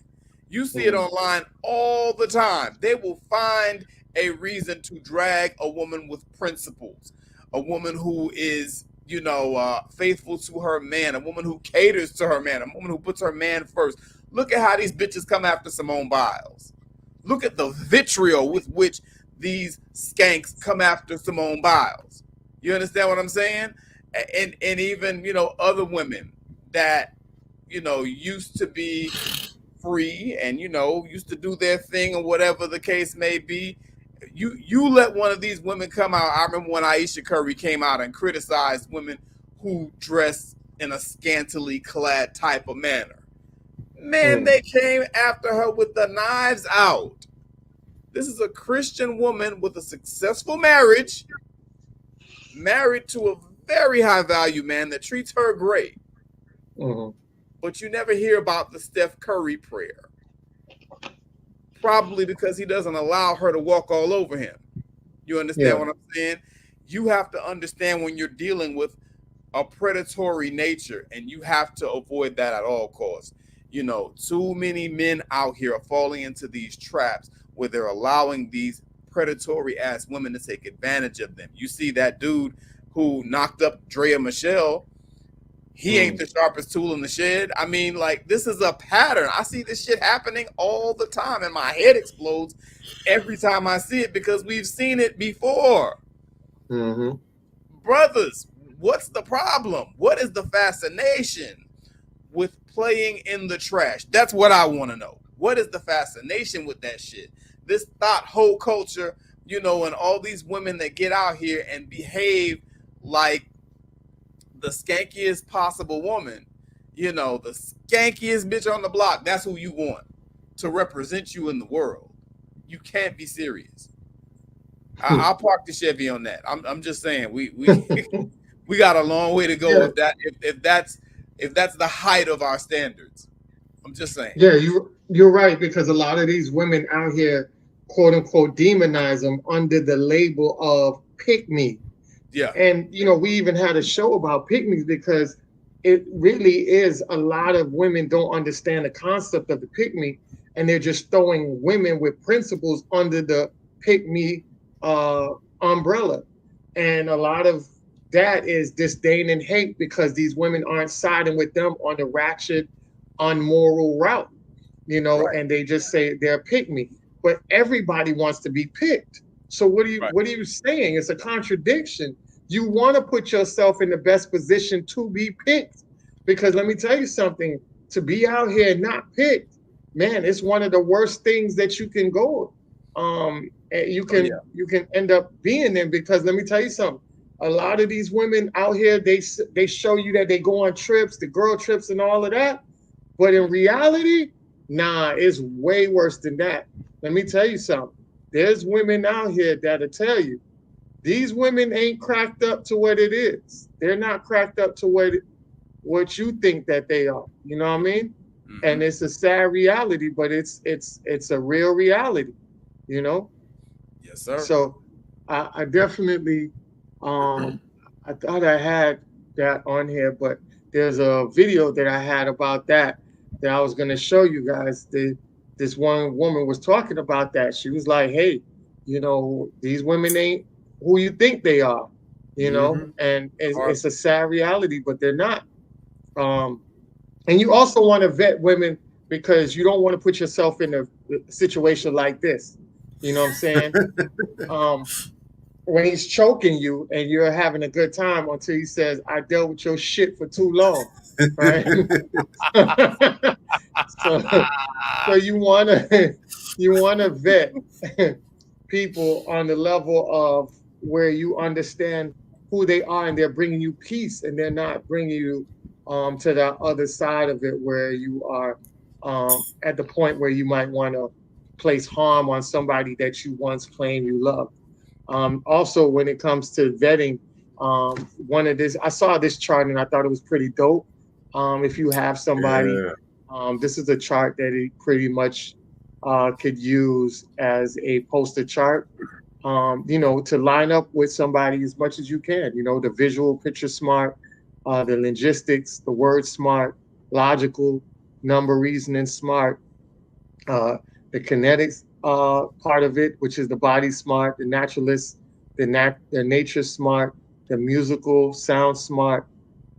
You see it online all the time. They will find a reason to drag a woman with principles, a woman who is, faithful to her man, a woman who caters to her man, a woman who puts her man first. Look at how these bitches come after Simone Biles. Look at the vitriol with which these skanks come after Simone Biles. You understand what I'm saying? And even, other women that, used to be free and, used to do their thing or whatever the case may be. You let one of these women come out. I remember when Aisha Curry came out and criticized women who dress in a scantily clad type of manner. Man, they came after her with the knives out. This is a Christian woman with a successful marriage, married to a very high value man that treats her great. But you never hear about the Steph Curry prayer. Probably because he doesn't allow her to walk all over him. You understand what I'm saying? You have to understand when you're dealing with a predatory nature, and you have to avoid that at all costs. Too many men out here are falling into these traps where they're allowing these predatory ass women to take advantage of them. You see that dude who knocked up Drea Michelle. He ain't the sharpest tool in the shed. I mean, this is a pattern. I see this shit happening all the time, and my head explodes every time I see it because we've seen it before. Brothers, what's the problem? What is the fascination with playing in the trash? That's what I want to know. What is the fascination with that shit? This thought whole culture, and all these women that get out here and behave like the skankiest possible woman, the skankiest bitch on the block. That's who you want to represent you in the world. You can't be serious. I'll park the Chevy on that. I'm just saying we we got a long way to go if that's the height of our standards. I'm just saying. Yeah, you're right, because a lot of these women out here, quote unquote, demonize them under the label of pick me. Yeah. And, we even had a show about pick-me's because it really is a lot of women don't understand the concept of the pick-me, and they're just throwing women with principles under the pick-me umbrella. And a lot of that is disdain and hate because these women aren't siding with them on the ratchet, unmoral route, and they just say they're pick-me. But everybody wants to be picked. So what are you saying? It's a contradiction. You want to put yourself in the best position to be picked, because let me tell you something, to be out here and not picked, man, it's one of the worst things that you can go. You can end up being in, because let me tell you something. A lot of these women out here, they show you that they go on trips, the girl trips and all of that. But in reality, nah, it's way worse than that. Let me tell you something. There's women out here that'll tell you these women ain't cracked up to what it is. They're not cracked up to what you think that they are. You know what I mean? And it's a sad reality, but it's a real reality. Yes, sir. So I definitely I thought I had that on here, but there's a video that I had about that I was gonna show you guys. This one woman was talking about that. She was like, hey, these women ain't who you think they are, and it's a sad reality, but they're not. And you also want to vet women because you don't want to put yourself in a situation like this. You know what I'm saying? When he's choking you and you're having a good time until he says, I dealt with your shit for too long. Right? So you wanna vet people on the level of where you understand who they are and they're bringing you peace, and they're not bringing you to the other side of it where you are at the point where you might want to place harm on somebody that you once claimed you loved. Also, when it comes to vetting, I saw this chart and I thought it was pretty dope. If you have somebody, this is a chart that he pretty much could use as a poster chart, to line up with somebody as much as you can. The visual picture smart, the linguistics, the word smart, logical, number reasoning smart, the kinetics part of it, which is the body smart, the naturalist, the nature smart, the musical sound smart,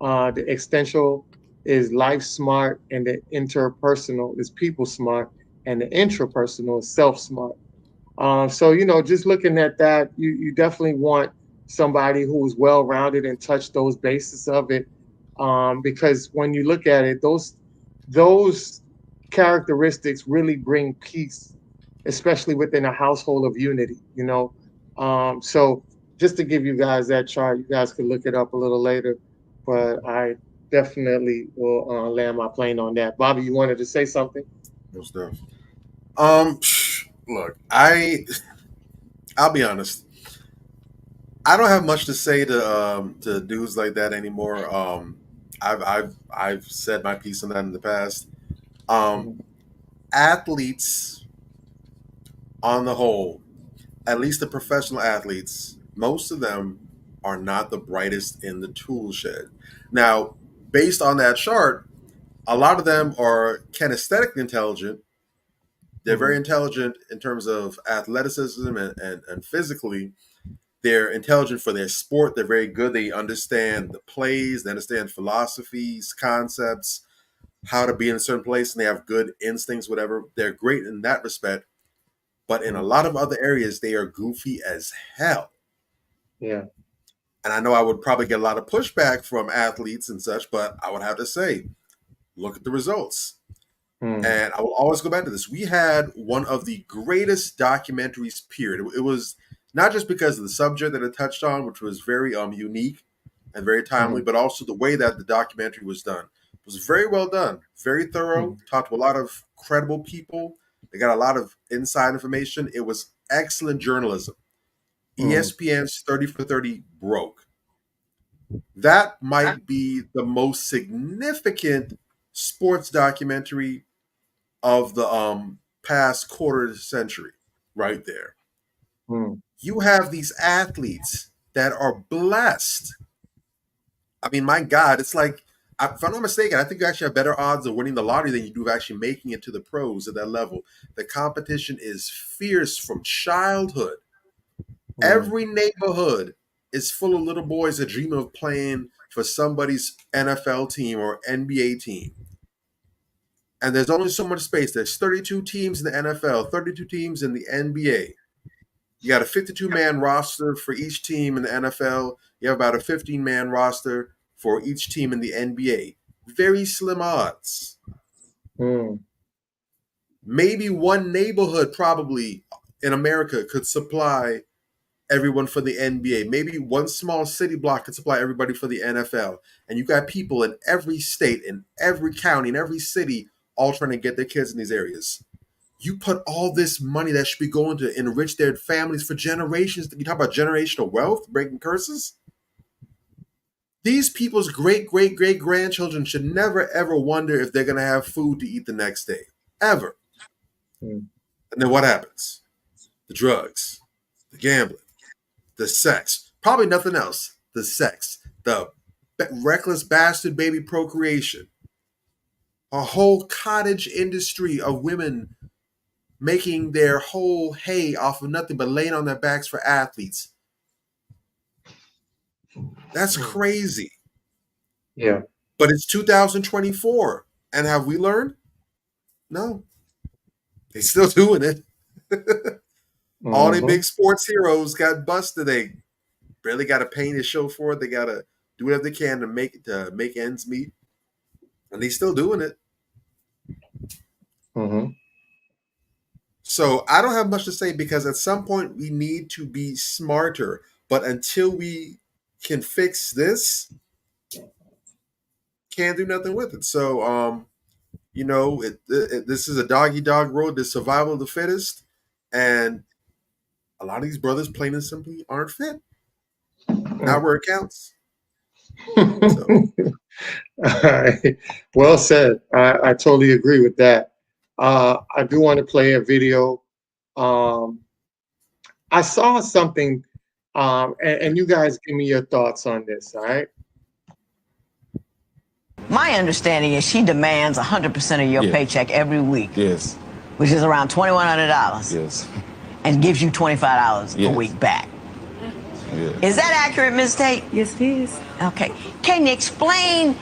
the existential is life smart, and the interpersonal is people smart, and the intrapersonal is self smart. So, you know, just looking at that, you definitely want somebody who's well rounded and touch those bases of it. Because when you look at it, those characteristics really bring peace, especially within a household of unity, you know. So just to give you guys that chart, you guys can look it up a little later, but I definitely will land my plane on that. Bobby, you wanted to say something? No stuff. Look, I'll be honest. I don't have much to say to dudes like that anymore. I've said my piece on that in the past. Athletes, on the whole, at least the professional athletes, most of them are not the brightest in the tool shed. Now, based on that chart, a lot of them are kinesthetically intelligent. They're very intelligent in terms of athleticism and physically. They're intelligent for their sport. They're very good. They understand the plays. They understand philosophies, concepts, how to be in a certain place, and they have good instincts, whatever. They're great in that respect. But in a lot of other areas, they are goofy as hell. Yeah. And I know I would probably get a lot of pushback from athletes and such, but I would have to say, look at the results. And I will always go back to this. We had one of the greatest documentaries, period. It was not just because of the subject that it touched on, which was very unique and very timely, but also the way that the documentary was done. It was very well done, very thorough, talked to a lot of credible people. They got a lot of inside information. It was excellent journalism. ESPN's 30 for 30 broke. That might be the most significant sports documentary of the past quarter century right there. You have these athletes that are blessed. I mean, my God, it's like, if I'm not mistaken, I think you actually have better odds of winning the lottery than you do of actually making it to the pros at that level. The competition is fierce from childhood. Every neighborhood is full of little boys that dream of playing for somebody's NFL team or NBA team. And there's only so much space. There's 32 teams in the NFL, 32 teams in the NBA. You got a 52-man roster for each team in the NFL. You have about a 15-man roster for each team in the NBA. Very slim odds. Maybe one neighborhood probably in America could supply everyone for the NBA. Maybe one small city block could supply everybody for the NFL. And you got people in every state, in every county, in every city, all trying to get their kids in these areas. You put all this money that should be going to enrich their families for generations. You talk about generational wealth, breaking curses. These people's great-great-great-grandchildren should never, ever wonder if they're going to have food to eat the next day. Ever. And then what happens? The drugs, the gambling, the sex, probably nothing else. The sex, the reckless bastard baby procreation, a whole cottage industry of women making their whole hay off of nothing but laying on their backs for athletes. That's crazy. Yeah. But it's 2024. And have we learned? No. They're still doing it. All the big sports heroes got busted. They barely got a penny to show for it. They got to do whatever they can to make ends meet. And they're still doing it. So I don't have much to say because at some point we need to be smarter. But until we can fix this, can't do nothing with it. So, you know, this is a dog-eat-dog road, the survival of the fittest. And a lot of these brothers, plain and simply, aren't fit. Not where it counts. All right. Well said. I totally agree with that. I do want to play a video. I saw something, and you guys give me your thoughts on this, all right? My understanding is she demands 100% of your paycheck every week. Yes. Which is around $2,100. Yes. And gives you $25 a week back. Is that accurate, Ms. Tate? Yes, it is. Okay. Can you explain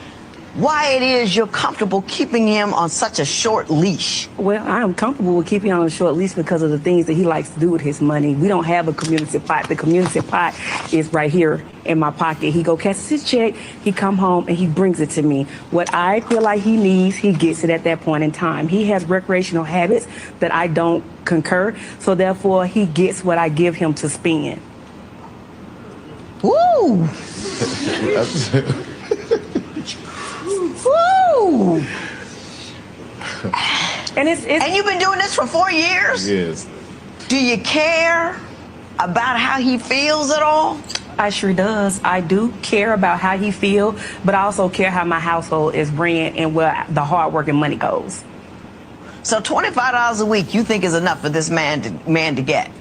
why it is you're comfortable keeping him on such a short leash? Well, I am comfortable with keeping him on a short leash because of the things that he likes to do with his money. We don't have a community pot. The community pot is right here in my pocket. He go catch his check, he come home, and he brings it to me. What I feel like he needs, he gets it at that point in time. He has recreational habits that I don't concur, so therefore he gets what I give him to spend. Woo! Woo! And you've been doing this for 4 years? Yes. Do you care about how he feels at all? I sure does. I do care about how he feels, but I also care how my household is ran and where the hard work and money goes. So $25 a week you think is enough for this man to get?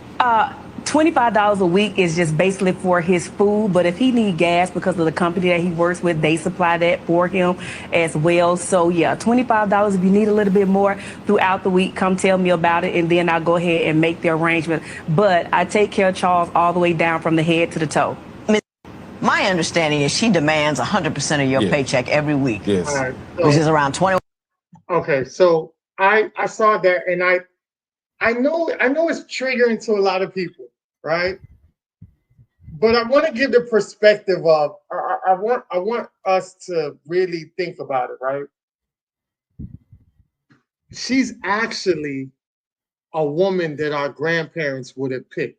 $25 a week is just basically for his food, but if he need gas because of the company that he works with, they supply that for him as well. So yeah, $25. If you need a little bit more throughout the week, come tell me about it, and then I'll go ahead and make the arrangement. But I take care of Charles all the way down from the head to the toe. My understanding is she demands 100% of your paycheck every week. Yes. Right, which is around 20. Okay, so I saw that, and I know it's triggering to a lot of people, right? But I want to give the perspective of I want us to really think about it, right? She's actually a woman that our grandparents would have picked.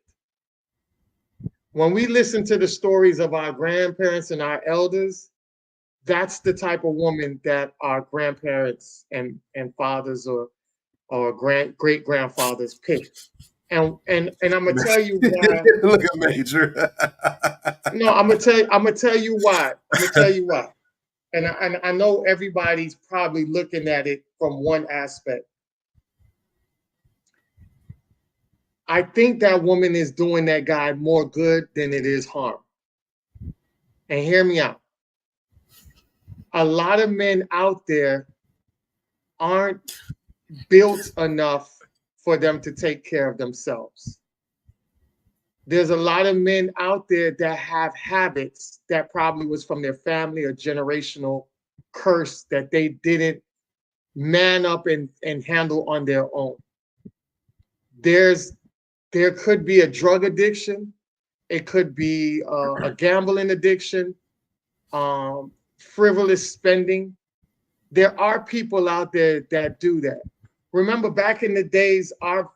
When we listen to the stories of our grandparents and our elders, that's the type of woman that our grandparents and fathers or great grandfathers picked. And I'm gonna tell you why. Look at Major. No, I'm gonna tell you why. And I know everybody's probably looking at it from one aspect. I think that woman is doing that guy more good than it is harm. And hear me out. A lot of men out there aren't built enough for them to take care of themselves. There's a lot of men out there that have habits that probably was from their family or generational curse that they didn't man up and handle on their own. There could be a drug addiction. It could be a gambling addiction, frivolous spending. There are people out there that do that. Remember, back in the days, our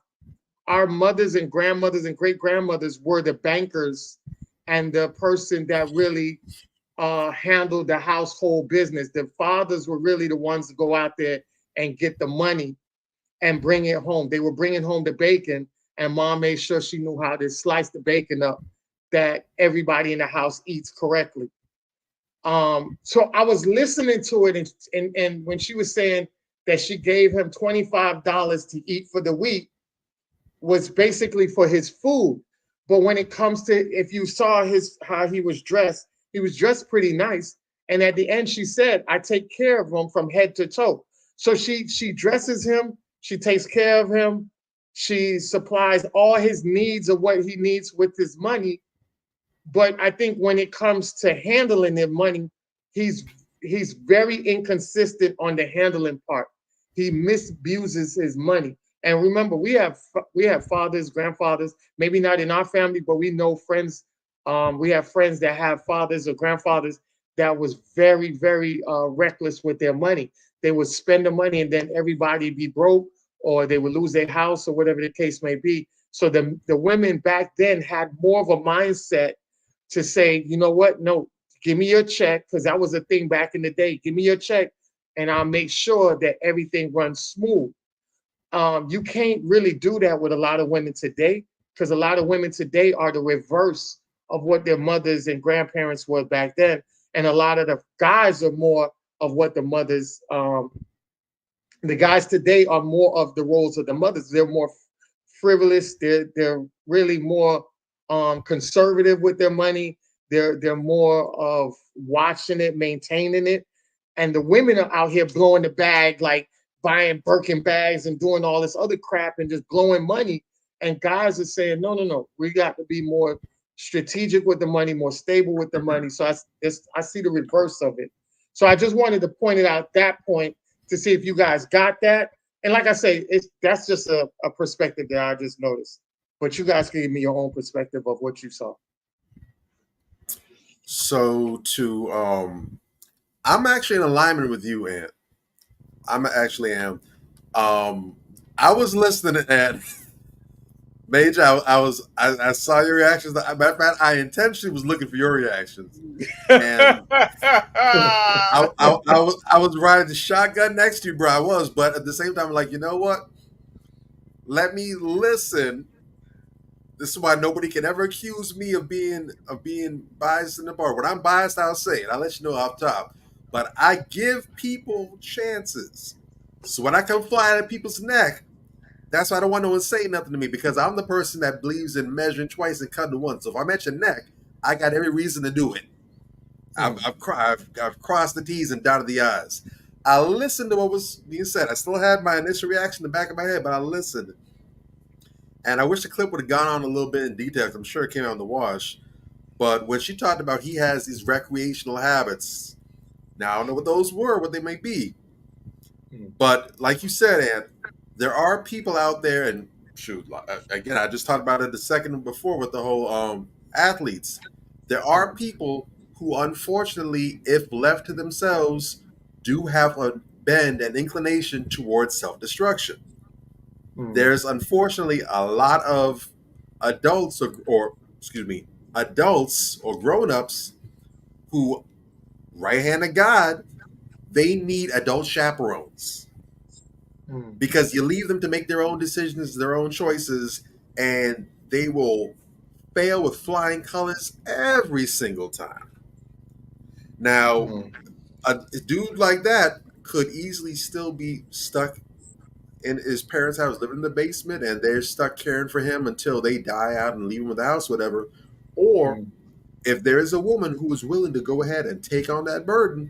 mothers and grandmothers and great grandmothers were the bankers and the person that really handled the household business. The fathers were really the ones to go out there and get the money and bring it home. They were bringing home the bacon, and mom made sure she knew how to slice the bacon up that everybody in the house eats correctly. So I was listening to it, and when she was saying that she gave him $25 to eat for the week, was basically for his food. But when it comes to, if you saw how he was dressed pretty nice. And at the end, she said, I take care of him from head to toe. So she dresses him, she takes care of him, she supplies all his needs of what he needs with his money. But I think when it comes to handling their money, he's very inconsistent on the handling part. He misuses his money. And remember, we have fathers, grandfathers, maybe not in our family, but we know friends. We have friends that have fathers or grandfathers that was very, very reckless with their money. They would spend the money and then everybody be broke, or they would lose their house, or whatever the case may be. So the women back then had more of a mindset to say, you know what? No, give me your check, because that was a thing back in the day. Give me your check, and I'll make sure that everything runs smooth. You can't really do that with a lot of women today, because a lot of women today are the reverse of what their mothers and grandparents were back then. And a lot of the guys are more of what the mothers, the guys today are more of the roles of the mothers. They're more frivolous. They're really more conservative with their money. They're more of watching it, maintaining it. And the women are out here blowing the bag, like buying Birkin bags and doing all this other crap and just blowing money. And guys are saying, no, we got to be more strategic with the money, more stable with the money. So I see the reverse of it. So I just wanted to point it out at that point to see if you guys got that. And like I say, that's just a perspective that I just noticed. But you guys can give me your own perspective of what you saw. So I'm actually in alignment with you, Ant. I actually am. I was listening, and Major, I saw your reactions. Matter of fact, I intentionally was looking for your reactions. And I was riding the shotgun next to you, bro. I was, but at the same time, I'm like, you know what? Let me listen. This is why nobody can ever accuse me of being biased in the bar. When I'm biased, I'll say it. I'll let you know off top. But I give people chances. So when I come flying at people's neck, that's why I don't want no one saying nothing to me, because I'm the person that believes in measuring twice and cutting once. So if I'm at your neck, I got every reason to do it. I've crossed the T's and dotted the I's. I listened to what was being said. I still had my initial reaction in the back of my head, but I listened. And I wish the clip would have gone on a little bit in detail. I'm sure it came out in the wash. But when she talked about he has these recreational habits, now I don't know what those were, what they may be. But like you said, Ant, there are people out there, and shoot, again, I just talked about it the second before with the whole athletes. There are people who, unfortunately, if left to themselves, do have a bend and inclination towards self-destruction. There's unfortunately a lot of adults or grown-ups who, right hand of God, they need adult chaperones. Because you leave them to make their own decisions, their own choices, and they will fail with flying colors every single time. Now, a dude like that could easily still be stuck in his parents' house, living in the basement, and they're stuck caring for him until they die out and leave him with the house, whatever. Or if there is a woman who is willing to go ahead and take on that burden,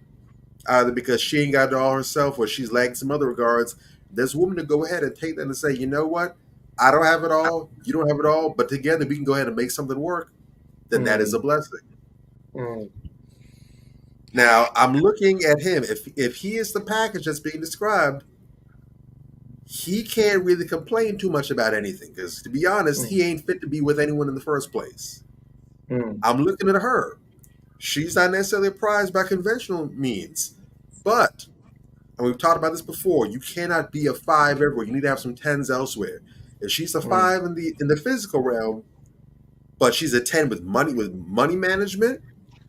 either because she ain't got it all herself or she's lagging some other regards, there's a woman to go ahead and take that and say, you know what? I don't have it all. You don't have it all. But together we can go ahead and make something work. Then that is a blessing. Now, I'm looking at him. If he is the package that's being described, he can't really complain too much about anything. Because to be honest, he ain't fit to be with anyone in the first place. I'm looking at her. She's not necessarily a prize by conventional means. But, and we've talked about this before, you cannot be a 5 everywhere. You need to have some 10s elsewhere. If she's a 5 in the physical realm, but she's a 10 with money management,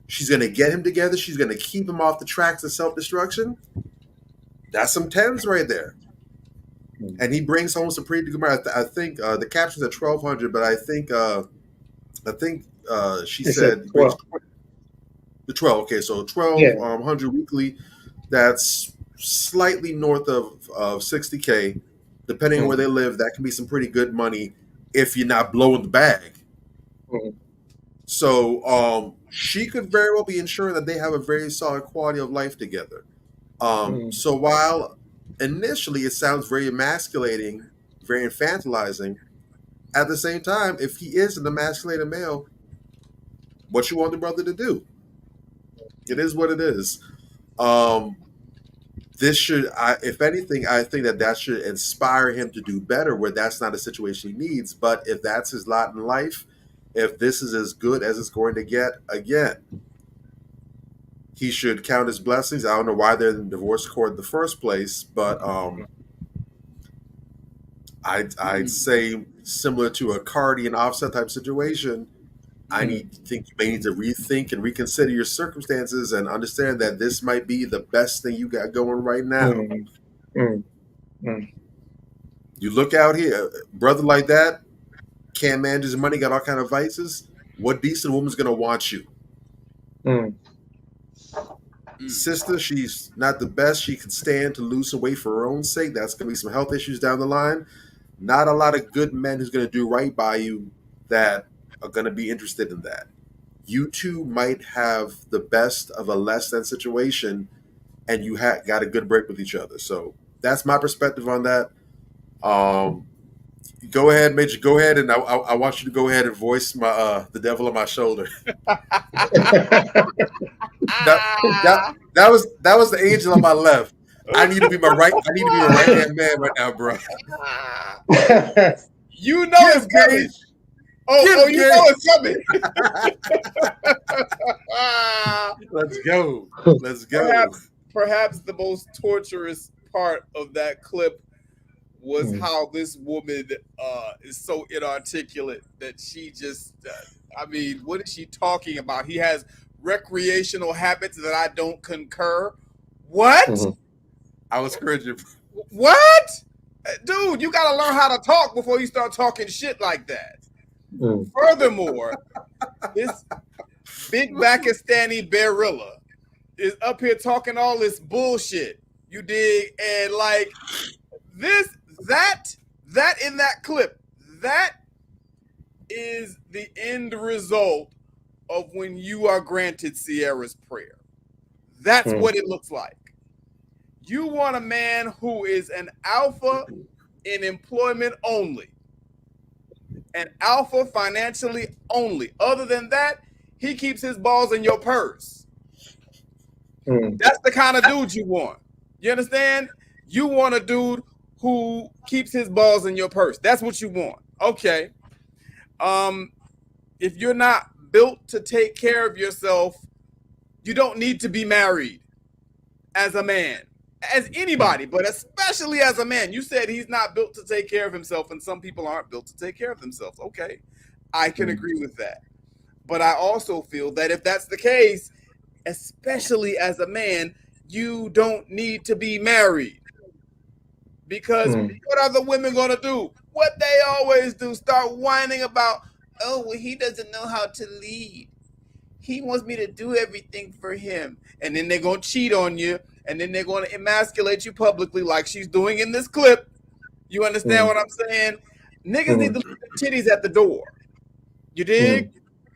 she's going to get him together. She's going to keep him off the tracks of self-destruction. That's some 10s right there. And he brings home some pretty good money. I think the caption's at 1,200, but I think she said 12. The 12. Okay, so 1,200 weekly. That's slightly north of 60K. Depending on where they live, that can be some pretty good money if you're not blowing the bag. So she could very well be ensuring that they have a very solid quality of life together. So while initially it sounds very emasculating, very infantilizing, at the same time, if he is an emasculated male, what you want the brother to do? It is what it is. This should, if anything, I think that should inspire him to do better where that's not a situation he needs. But if that's his lot in life, if this is as good as it's going to get, again, he should count his blessings. I don't know why they're in the divorce court in the first place, but I'd say similar to a Cardi and Offset type situation, you may need to rethink and reconsider your circumstances and understand that this might be the best thing you got going right now. You look out here, brother like that, can't manage his money, got all kind of vices. What decent woman's gonna want you? Sister, she's not the best. She can stand to lose some weight for her own sake. That's gonna be some health issues down the line. Not a lot of good men who's gonna do right by you that are going to be interested in that. You two might have the best of a less than situation, and you got a good break with each other. So that's my perspective on that. Go ahead, Major. Go ahead, and I want you to go ahead and voice my the devil on my shoulder. that was the angel on my left. I need to be my right. I need to be my right hand man right now, bro. You know it's coming. Oh, you know it's coming. Let's go. Let's go. Perhaps the most torturous part of that clip was how this woman is so inarticulate that she just, I mean, what is she talking about? He has recreational habits that I don't concur. What? I was cringing. What? Dude, you got to learn how to talk before you start talking shit like that. Furthermore, this big Pakistani Barilla is up here talking all this bullshit. You dig? And like that in that clip, that is the end result of when you are granted Sierra's prayer. That's what it looks like. You want a man who is an alpha in employment only, an alpha financially only. Other than that, he keeps his balls in your purse. That's the kind of dude you want. You understand? You want a dude who keeps his balls in your purse. That's what you want. Okay. If you're not built to take care of yourself, you don't need to be married as a man, as anybody, but especially as a man. You said he's not built to take care of himself, and some people aren't built to take care of themselves. Okay. I can agree with that. But I also feel that if that's the case, especially as a man, you don't need to be married. Because what are the women going to do? What they always do, start whining about, oh, well, he doesn't know how to lead. He wants me to do everything for him. And then they're going to cheat on you, and then they're going to emasculate you publicly like she's doing in this clip. You understand what I'm saying? Niggas need to leave their titties at the door. You dig?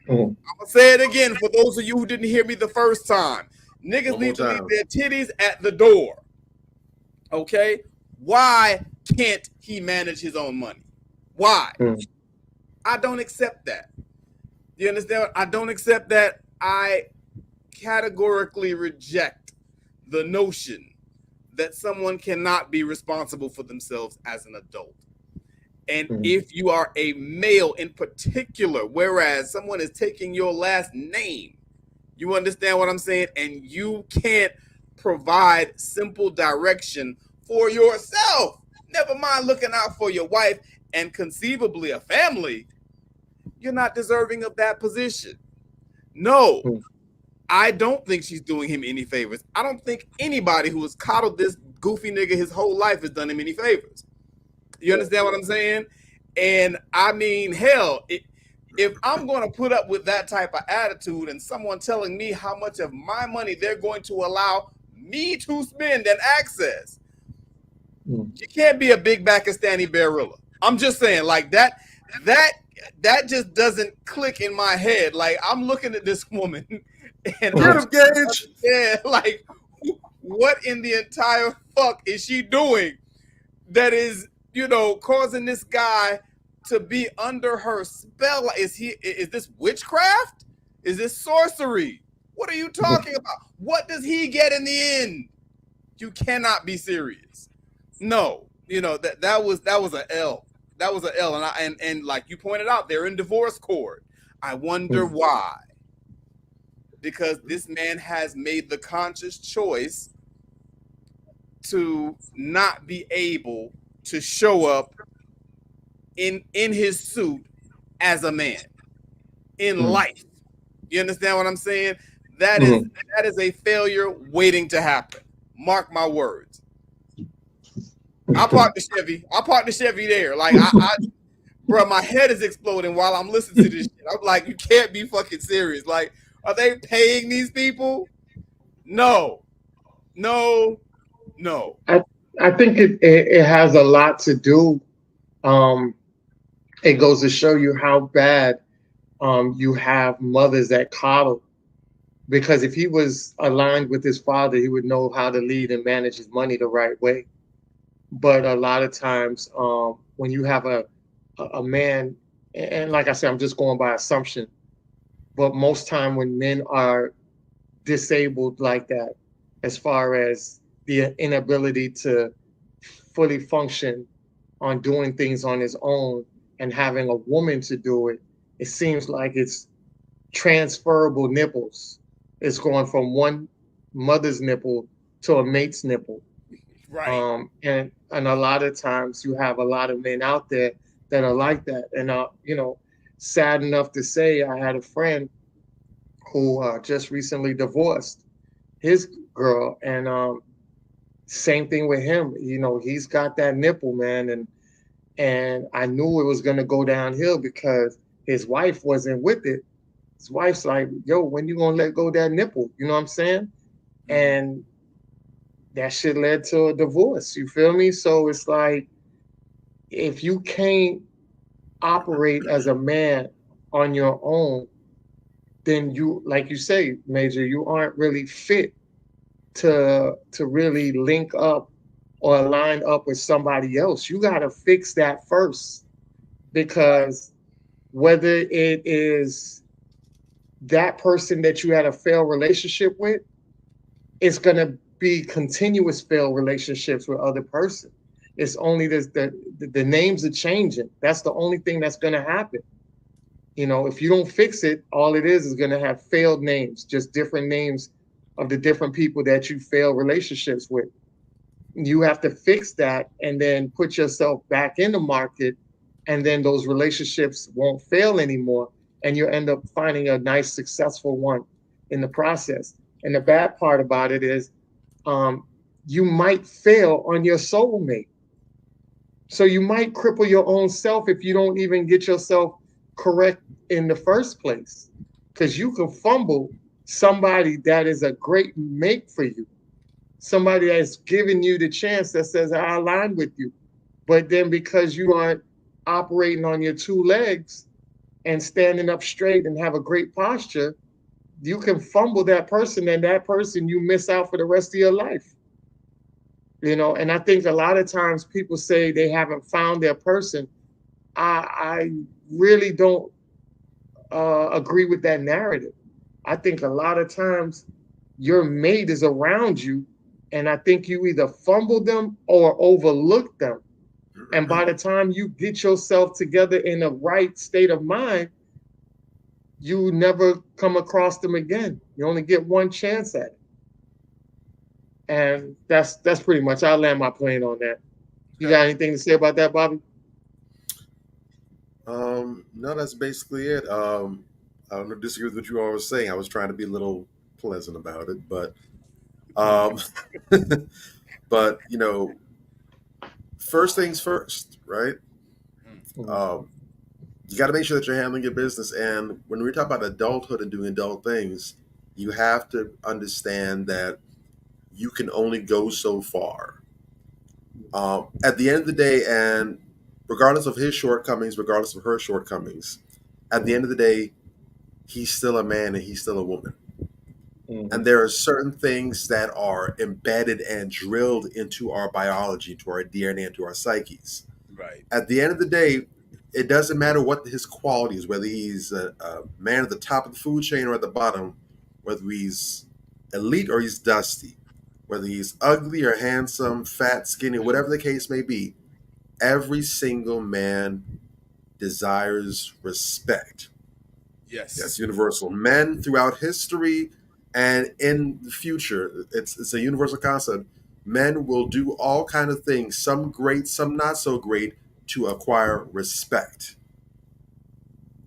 I'm going to say it again for those of you who didn't hear me the first time. Niggas need to leave their titties at the door. Okay? Why can't he manage his own money? Why? I don't accept that. You understand? I don't accept that. I categorically reject the notion that someone cannot be responsible for themselves as an adult. And if you are a male in particular, whereas someone is taking your last name, you understand what I'm saying? And you can't provide simple direction for yourself. Never mind looking out for your wife and conceivably a family. You're not deserving of that position. No, I don't think she's doing him any favors. I don't think anybody who has coddled this goofy nigga his whole life has done him any favors. You understand what I'm saying? And I mean, hell, if I'm going to put up with that type of attitude and someone telling me how much of my money they're going to allow me to spend and access, you can't be a big Pakistani Barilla. I'm just saying, like that just doesn't click in my head. Like I'm looking at this woman and like what in the entire fuck is she doing that is, you know, causing this guy to be under her spell? Is this witchcraft? Is this sorcery? What are you talking about? What does he get in the end? You cannot be serious. No, you know, that was an L. That was an L. And like you pointed out, they're in divorce court. I wonder why. Because this man has made the conscious choice to not be able to show up in his suit as a man in life. You understand what I'm saying? That is a failure waiting to happen. Mark my words. I parked the Chevy there. Like bro, my head is exploding while I'm listening to this shit. I'm like, you can't be fucking serious. Like, are they paying these people? No. I think it has a lot to do. It goes to show you how bad you have mothers that coddle. Because if he was aligned with his father, he would know how to lead and manage his money the right way. But a lot of times when you have a a man, and like I said, I'm just going by assumption, but most time when men are disabled like that, as far as the inability to fully function on doing things on his own and having a woman to do it, it seems like it's transferable nipples. It's going from one mother's nipple to a mate's nipple. Right. And a lot of times you have a lot of men out there that are like that. And you know, sad enough to say, I had a friend who just recently divorced his girl, and same thing with him. You know, he's got that nipple, man, and I knew it was gonna go downhill because his wife wasn't with it. His wife's like, "Yo, when you gonna let go of that nipple?" You know what I'm saying? And that shit led to a divorce. You feel me? So it's like, if you can't operate as a man on your own, then you, like you say, Major, you aren't really fit to really link up or line up with somebody else. You got to fix that first, because whether it is that person that you had a failed relationship with, it's going to be continuous failed relationships with other person. It's only the names are changing. That's the only thing that's going to happen. You know, if you don't fix it, all it is going to have failed names, just different names of the different people that you failed relationships with. You have to fix that and then put yourself back in the market, and then those relationships won't fail anymore, and you'll end up finding a nice, successful one in the process. And the bad part about it is you might fail on your soulmate. So you might cripple your own self if you don't even get yourself correct in the first place, because you can fumble somebody that is a great mate for you, somebody that's giving you the chance, that says, I align with you. But then because you aren't operating on your two legs and standing up straight and have a great posture, you can fumble that person, and that person you miss out for the rest of your life. You know, and I think a lot of times people say they haven't found their person. I really don't agree with that narrative. I think a lot of times your mate is around you, and I think you either fumble them or overlook them. And by the time you get yourself together in the right state of mind, you never come across them again. You only get one chance at it. And that's pretty much, I'll land my plane on that. You got anything to say about that, Bobby? No, that's basically it. I don't disagree with what you all were saying. I was trying to be a little pleasant about it, but but you know, first things first, right? You got to make sure that you're handling your business. And when we talk about adulthood and doing adult things, you have to understand that you can only go so far. At the end of the day, and regardless of his shortcomings, regardless of her shortcomings, at the end of the day, he's still a man and he's still a woman. And there are certain things that are embedded and drilled into our biology, to our DNA, into our psyches. Right. At the end of the day, it doesn't matter what his quality is, whether he's a man at the top of the food chain or at the bottom, whether he's elite or he's dusty, whether he's ugly or handsome, fat, skinny, whatever the case may be. Every single man desires respect. Yes. That's universal. Men throughout history and in the future, it's a universal concept. Men will do all kind of things, some great, some not so great, to acquire respect,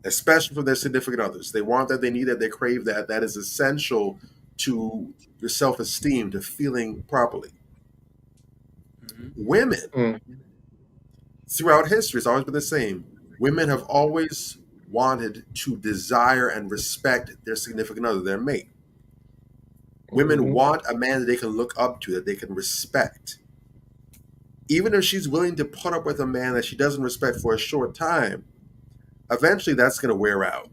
especially from their significant others. They want that, they need that, they crave that. That is essential to your self-esteem, to feeling properly. Women, throughout history, it's always been the same. Women have always wanted to desire and respect their significant other, their mate. Women want a man that they can look up to, that they can respect. Even if she's willing to put up with a man that she doesn't respect for a short time, eventually that's going to wear out.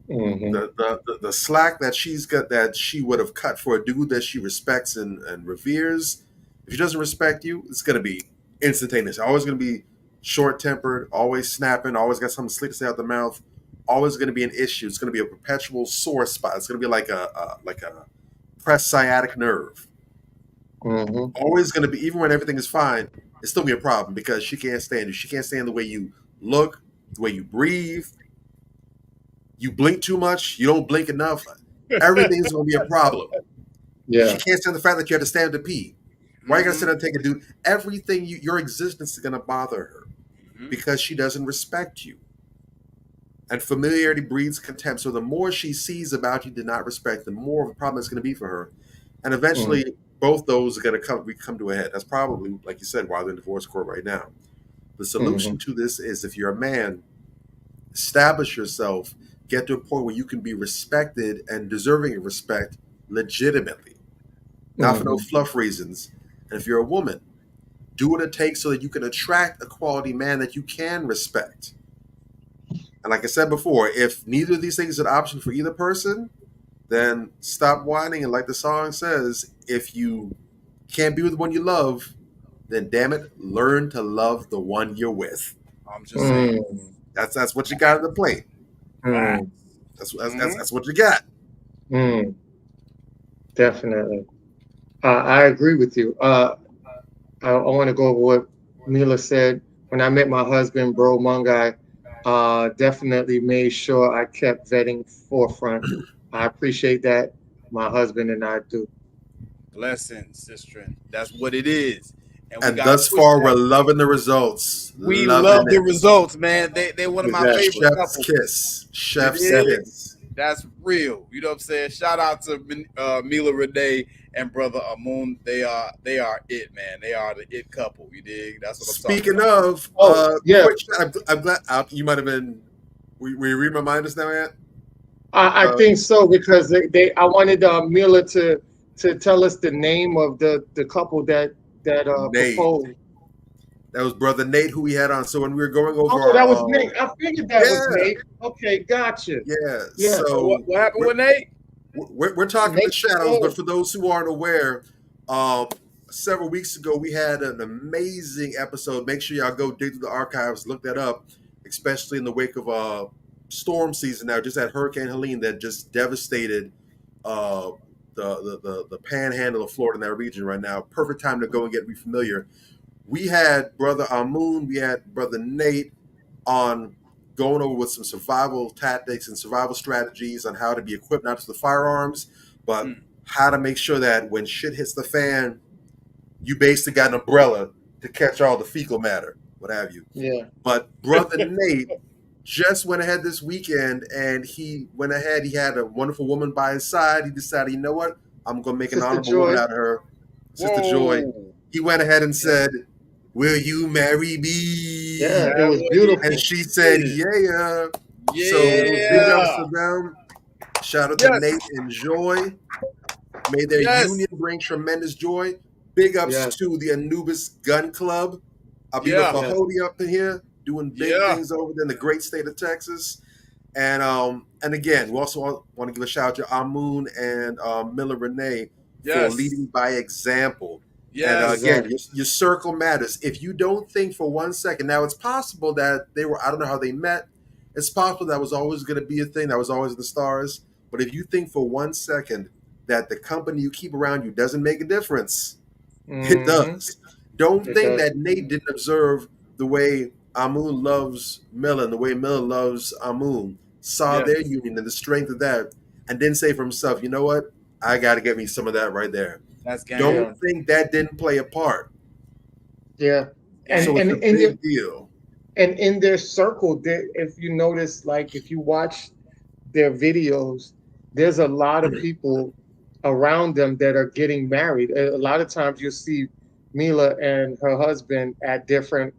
The slack that she's got, that she would have cut for a dude that she respects and reveres, if she doesn't respect you, it's going to be instantaneous. Always going to be short-tempered, always snapping, always got something slick to say out the mouth, always going to be an issue. It's going to be a perpetual sore spot. It's going to be like a pressed sciatic nerve. Mm-hmm. Always going to be, even when everything is fine, it's still be a problem because she can't stand you. She can't stand the way you look, the way you breathe. You blink too much. You don't blink enough. Everything's going to be a problem. Yeah. She can't stand the fact that you have to stand to pee. Why you got to sit there and take a dude? Everything, your existence is going to bother her because she doesn't respect you. And familiarity breeds contempt. So the more she sees about you, did not respect, the more of a problem it's going to be for her. And eventually, both those are going to come to a head. That's probably, like you said, why they're in divorce court right now. The solution to this is, if you're a man, establish yourself, get to a point where you can be respected and deserving of respect legitimately, not for no fluff reasons. And if you're a woman, do what it takes so that you can attract a quality man that you can respect. And like I said before, if neither of these things is an option for either person, then stop whining. And like the song says, if you can't be with the one you love, then damn it, learn to love the one you're with. I'm just saying. That's what you got on the plate. That's what you got. Definitely. I agree with you. I want to go over what Mila said. When I met my husband, Bro Mungai, definitely made sure I kept vetting forefront. I appreciate that. My husband and I do. Blessings, sister. That's what it is. And thus far, we're loving the results. We love the results, man. They're one of my favorite Chef's couples. kiss. Chef's kiss. That's real. You know what I'm saying? Shout out to Mila Renee and brother Amun. They are it, man. They are the it couple. You dig? That's what I'm Speaking talking of, about. I'm glad you might have been. Will you read my mind just now, Ant? I think so, because I wanted Mila to tell us the name of the couple that proposed. That was brother Nate, who we had on. So when we were going over, that was Nate. I figured that was Nate. Okay, gotcha. Yeah. So what happened with Nate? We're talking the shadows, but for those who aren't aware, several weeks ago we had an amazing episode. Make sure y'all go dig through the archives, look that up, especially in the wake of storm season now. Just had Hurricane Helene that just devastated the panhandle of Florida in that region right now. Perfect time to go and get familiar. We had brother Amun, we had brother Nate on going over with some survival tactics and survival strategies on how to be equipped, not just with firearms, but how to make sure that when shit hits the fan, you basically got an umbrella to catch all the fecal matter, what have you. Yeah. But brother Nate just went ahead this weekend, and he had a wonderful woman by his side. He decided, you know what? I'm going to make an honorable woman out of her. Sister Joy. He went ahead and said, will you marry me? Yeah, it was beautiful. And she said, yeah. So big ups to them. Shout out to Nate and Joy. May their union bring tremendous joy. Big ups to the Anubis Gun Club. I'll be with Mahody up in here doing big things over there in the great state of Texas. And again, we also want to give a shout out to Amun and Mila Renee for leading by example. And again, your circle matters. If you don't think for 1 second, now it's possible that I don't know how they met. It's possible that was always going to be a thing, that was always in the stars. But if you think for 1 second that the company you keep around you doesn't make a difference, it does. Don't think that Nate didn't observe the way Amun loves Mila and the way Mila loves Amun, saw their union and the strength of that, and didn't say for himself, you know what? I got to get me some of that right there. Don't think that didn't play a part. Yeah. And so it's a big deal. And in their circle, if you notice, like if you watch their videos, there's a lot of people around them that are getting married. A lot of times you'll see Mila and her husband at different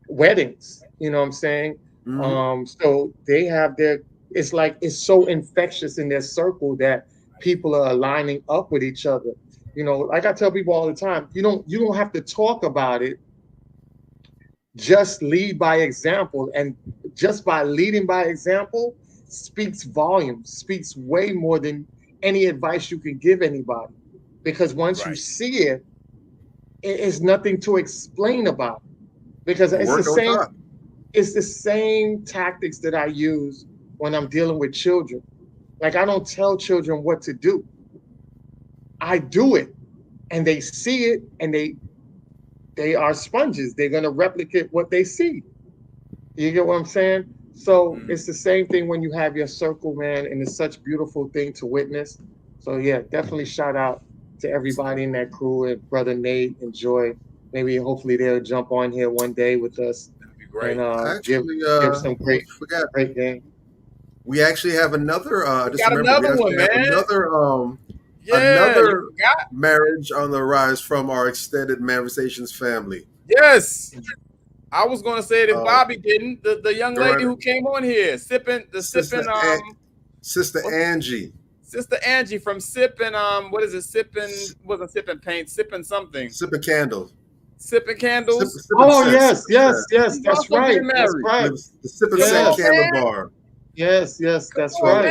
weddings. You know what I'm saying? So they have it's so infectious in their circle that people are lining up with each other. You know, like I tell people all the time, you don't have to talk about it. Just lead by example. And just by leading by example speaks volumes, speaks way more than any advice you can give anybody. Because once you see it, it's nothing to explain about. because it's the Work on same. top. It's the same tactics that I use when I'm dealing with children. Like I don't tell children what to do. I do it, and they see it, and they are sponges. They're gonna replicate what they see. You get what I'm saying? So it's the same thing when you have your circle, man, and it's such a beautiful thing to witness. So yeah, definitely shout out to everybody in that crew and brother Nate and Joy. Maybe hopefully they'll jump on here one day with us and Actually, give some great game. We actually have another. Just got remember, another we actually one, have man. another Yeah, marriage on the rise from our extended Manifestations family. Yes. I was gonna say it if Bobby didn't. The young go lady right. who came on here, sipping Sister Angie. Sister Angie from Sipping what is it? Wasn't Sipping Paint, Sipping something. Sipping Candles. Sipping Candles. Oh yes, that's also right. getting That's married. right. The Sipping Yes. Candle Bar. Yes, that's So right.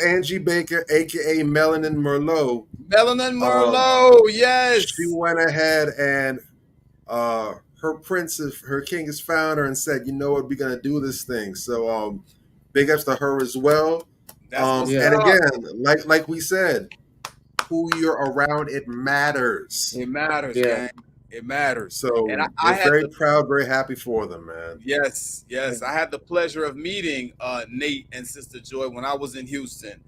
Angie Baker, aka Melanin Merlot. Melanin Merlot, yes. She went ahead and her king is found her and said, you know what, we're gonna do this thing. So big ups to her as well. And again, like we said, who you're around, it matters. It matters, man. It matters. So and we're very proud, very happy for them, man. Yes. I had the pleasure of meeting Nate and Sister Joy when I was in Houston.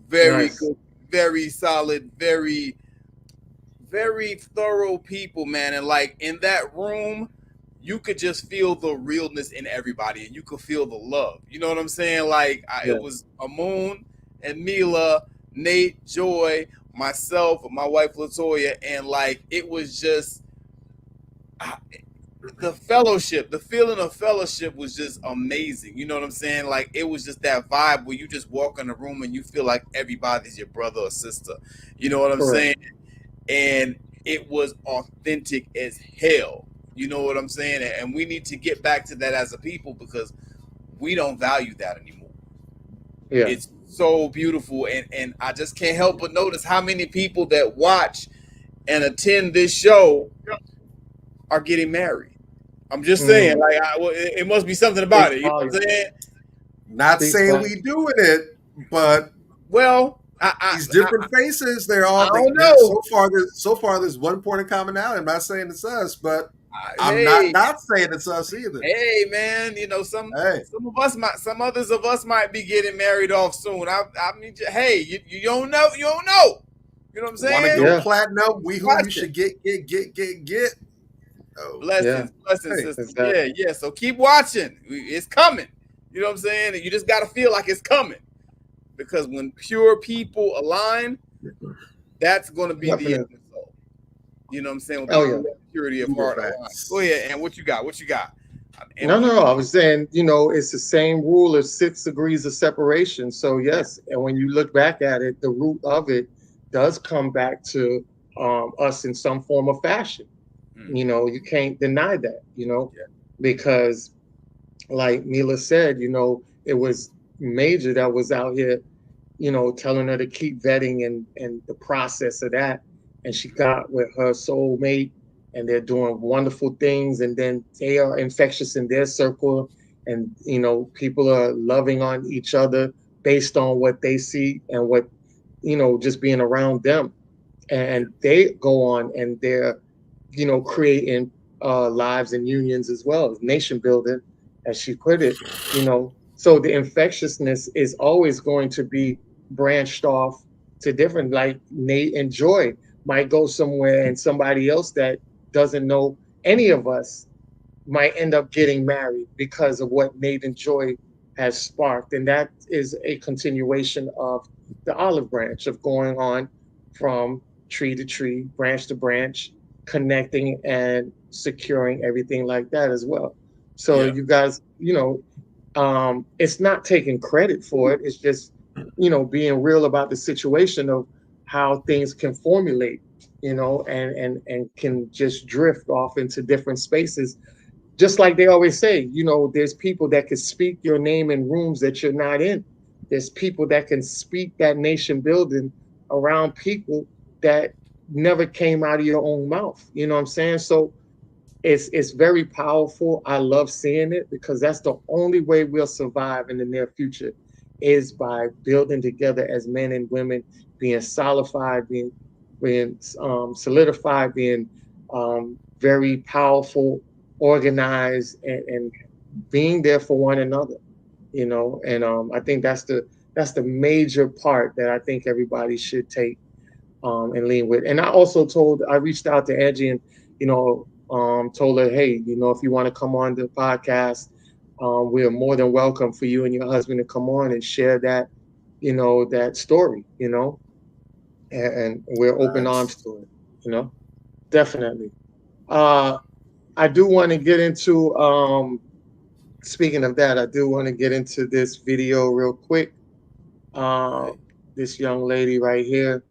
Very good, very solid, very, very thorough people, man. And like in that room, you could just feel the realness in everybody, and you could feel the love. You know what I'm saying? Like it was Amun and Mila, Nate, Joy, myself, my wife Latoya, and like it was just the fellowship, the feeling of fellowship was just amazing. You know what I'm saying? Like it was just that vibe where you just walk in the room and you feel like everybody's your brother or sister. You know what I'm saying? And it was authentic as hell. You know what I'm saying? And we need to get back to that as a people because we don't value that anymore. Yeah. It's so beautiful. And I just can't help but notice how many people that watch and attend this show are getting married. I'm just saying, like, it must be something about it. You know what I'm saying? Not saying we doing it, but these different faces, they're all. I don't know. So far, there's one point of commonality. I'm not saying it's us, but I'm hey. not saying it's us either. Hey, man, you know some others of us might be getting married off soon. I mean, hey, you don't know. You don't know. You know what I'm saying? Want to go platinum? We who you should get. Oh, blessings, sisters. Yeah. So keep watching. It's coming. You know what I'm saying? And you just got to feel like it's coming. Because when pure people align, that's going to be the end result. You know what I'm saying? With purity of heart. Go ahead, and what you got? No. I was saying, it's the same rule of 6 degrees of separation. So yes, and when you look back at it, the root of it does come back to us in some form of fashion. You can't deny that, because like Mila said, it was Major that was out here, telling her to keep vetting and the process of that. And she got with her soulmate and they're doing wonderful things. And then they are infectious in their circle. And, people are loving on each other based on what they see and what, just being around them. And they go on and they're, creating lives and unions as well as nation building, as she put it, So the infectiousness is always going to be branched off to different, like Nate and Joy might go somewhere and somebody else that doesn't know any of us might end up getting married because of what Nate and Joy has sparked. And that is a continuation of the olive branch of going on from tree to tree, branch to branch, connecting and securing everything like that as well. So you guys, it's not taking credit for it. It's just, being real about the situation of how things can formulate, and can just drift off into different spaces. Just like they always say, there's people that can speak your name in rooms that you're not in. There's people that can speak that nation building around people that never came out of your own mouth. You know what I'm saying? So it's very powerful. I love seeing it because that's the only way we'll survive in the near future is by building together as men and women, being solidified, being solidified, being very powerful, organized, and being there for one another, you know. And I think that's the major part that I think everybody should take and lean with. And I reached out to Angie and, you know, told her, hey, you know, if you want to come on the podcast, we are more than welcome for you and your husband to come on and share that, you know, that story, you know, and we're open arms to it, you know, definitely. I do want to get into, speaking of that, I do want to get into this video real quick. This young lady right here.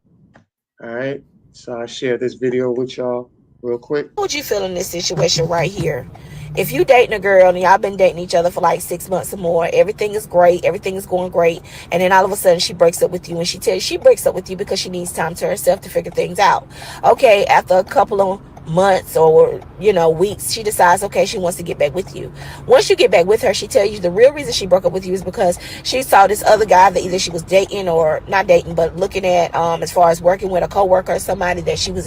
All right. So I share this video with y'all real quick. How would you feel in this situation right here? If you dating a girl and y'all been dating each other for like 6 months or more, everything is great, everything is going great, and then all of a sudden she breaks up with you, and she tells you she breaks up with you because she needs time to herself to figure things out. Okay, after a couple of months or, you know, weeks, she decides, okay, she wants to get back with you. Once you get back with her, she tells you the real reason she broke up with you is because she saw this other guy that either she was dating or not dating, but looking at as far as working with a coworker or somebody that she was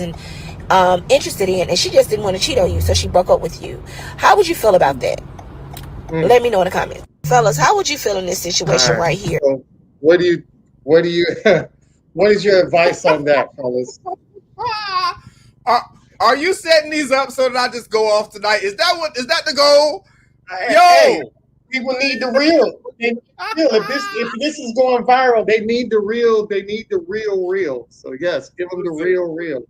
interested in, and she just didn't want to cheat on you, so she broke up with you. How would you feel about that? Let me know in the comments. Fellas, how would you feel in this situation right here? So what do you what is your advice on that, fellas? Are you setting these up so that I just go off tonight? Is that the goal? Hey, people need the real. If this is going viral, they need the real. They need the real. So yes, give them the real.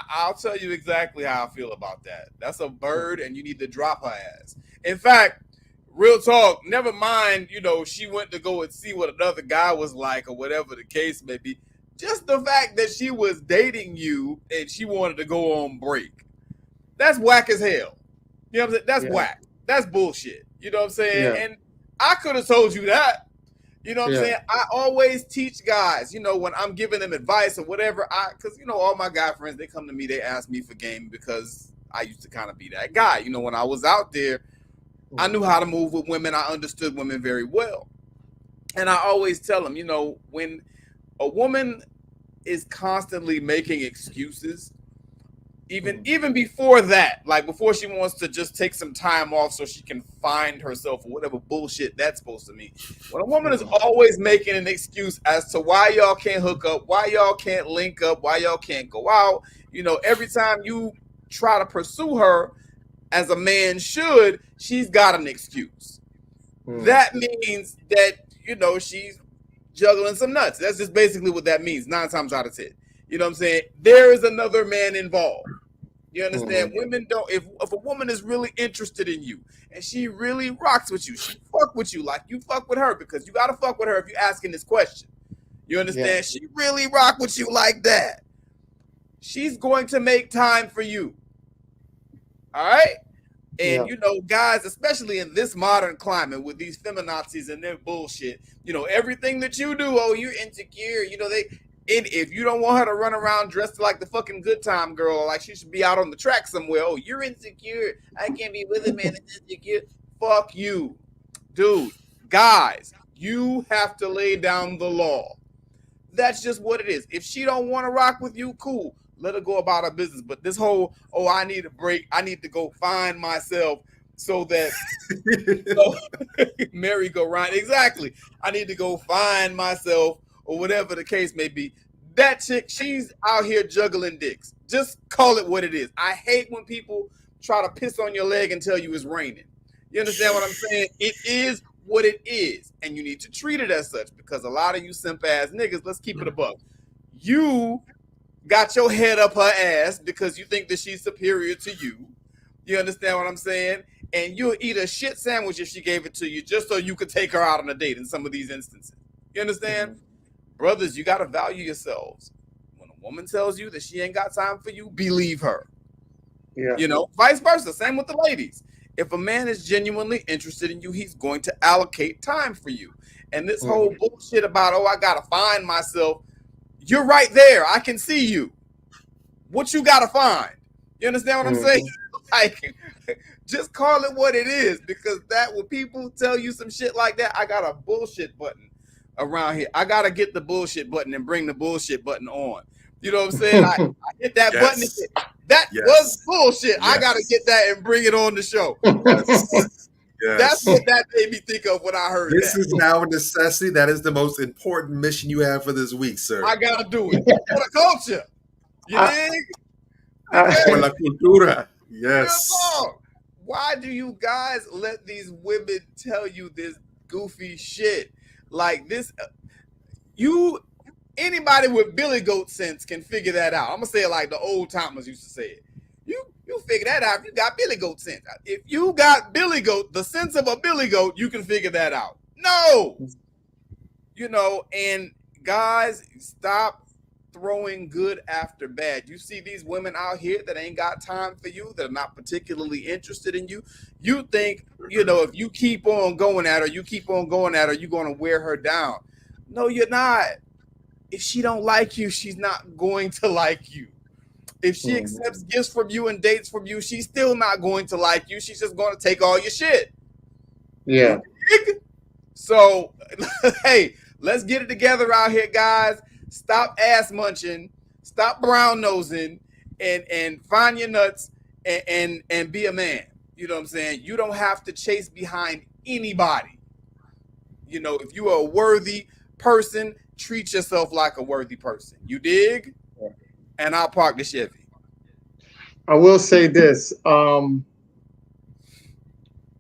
I'll tell you exactly how I feel about that. That's a bird, and you need to drop her ass. In fact, real talk, never mind, you know, she went to go and see what another guy was like or whatever the case may be. Just the fact that she was dating you and she wanted to go on break. That's whack as hell. You know what I'm saying? That's whack. That's bullshit. You know what I'm saying? And I could have told you that. You know what I'm saying? I always teach guys, you know, when I'm giving them advice or whatever, because, you know, all my guy friends, they come to me, they ask me for game because I used to kind of be that guy. You know, when I was out there, I knew how to move with women. I understood women very well. And I always tell them, you know, when a woman is constantly making excuses, even before that, like before she wants to just take some time off so she can find herself or whatever bullshit that's supposed to mean. When a woman is always making an excuse as to why y'all can't hook up, why y'all can't link up, why y'all can't go out, you know, every time you try to pursue her as a man should, she's got an excuse. That means that, you know, she's juggling some nuts. That's just basically what that means 9 times out of 10. You know what I'm saying? There is another man involved. You understand? Women don't, if a woman is really interested in you and she really rocks with you, she fuck with you like you fuck with her, because you got to fuck with her if you're asking this question. You understand? She really rock with you like that. She's going to make time for you. All right? And, you know, guys, especially in this modern climate with these feminazis and their bullshit, you know, everything that you do, oh, you're insecure. You know, if you don't want her to run around dressed like the fucking good time girl, like she should be out on the track somewhere. Oh, you're insecure. I can't be with a man that's insecure. Fuck you. Dude, guys, you have to lay down the law. That's just what it is. If she don't want to rock with you, cool. Let her go about her business. But this whole, oh, I need a break, I need to go find myself so that merry-go-round. Exactly. I need to go find myself or whatever the case may be. That chick, she's out here juggling dicks. Just call it what it is. I hate when people try to piss on your leg and tell you it's raining. You understand what I'm saying? It is what it is. And you need to treat it as such, because a lot of you simp-ass niggas, let's keep it above. You got your head up her ass because you think that she's superior to you. You understand what I'm saying? And you'll eat a shit sandwich if she gave it to you just so you could take her out on a date in some of these instances. You understand? Brothers, you got to value yourselves. When a woman tells you that she ain't got time for you, believe her. You know, vice versa. Same with the ladies. If a man is genuinely interested in you, he's going to allocate time for you. And this whole bullshit about, oh, I got to find myself. You're right there. I can see you. What you got to find? You understand what I'm saying? Like, just call it what it is, because that when people tell you some shit like that, I got a bullshit button around here. I gotta get the bullshit button and bring the bullshit button on. You know what I'm saying? I hit that button and say, that was bullshit. I gotta get that and bring it on the show. That's what that made me think of when I heard this that. Is now a necessity. That is the most important mission you have for this week, sir. I gotta do it for the culture. You dig? For la cultura. Yes. Why do you guys let these women tell you this goofy shit like this? Anybody with billy goat sense can figure that out. I'm gonna say it like the old timers used to say it. You figure that out if you got billy goat sense. If you got billy goat, the sense of a billy goat, you can figure that out. No, and guys, stop throwing good after bad. You see these women out here that ain't got time for you, that are not particularly interested in you. You think, if you keep on going at her, you're going to wear her down. No, you're not. If she don't like you, she's not going to like you. If she accepts gifts from you and dates from you, she's still not going to like you. She's just going to take all your shit. Yeah. So, hey, let's get it together out here, guys. Stop ass munching, stop brown nosing, and find your nuts and be a man. You know what I'm saying? You don't have to chase behind anybody. If you are a worthy person, treat yourself like a worthy person. You dig? And I'll park the Chevy. I will say this. When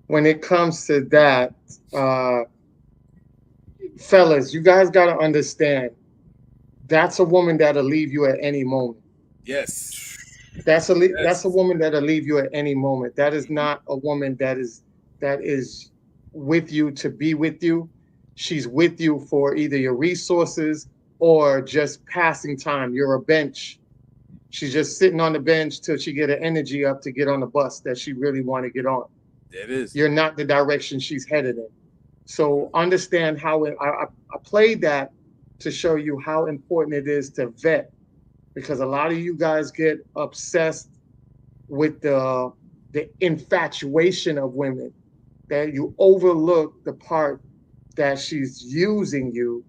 it comes to that, fellas, you guys got to understand, that's a woman that'll leave you at any moment. Yes. That's a woman that'll leave you at any moment. That is not a woman that is with you to be with you. She's with you for either your resources or just passing time. You're a bench. She's just sitting on the bench till she get her energy up to get on the bus that she really want to get on. It is. You're not the direction she's headed in. So understand how I played that to show you how important it is to vet, because a lot of you guys get obsessed with the infatuation of women, that you overlook the part that she's using you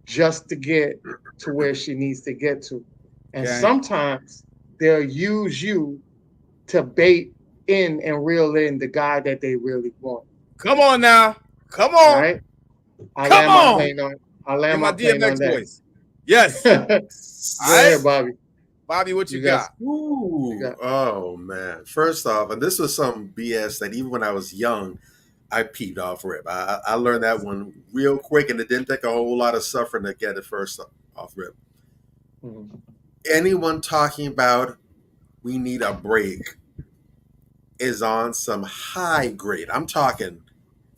just to get to where she needs to get to. And sometimes they'll use you to bait in and reel in the guy that they really want. Come on now. Come on. All right? I'll land my plane on that. Voice. Yes. Go ahead, Bobby. Bobby, what you got? Ooh. Oh, man. First off, and this was some BS that even when I was young, I peeped off rip. I learned that one real quick, and it didn't take a whole lot of suffering to get it first off rip. Mm-hmm. Anyone talking about we need a break is on some high grade. I'm talking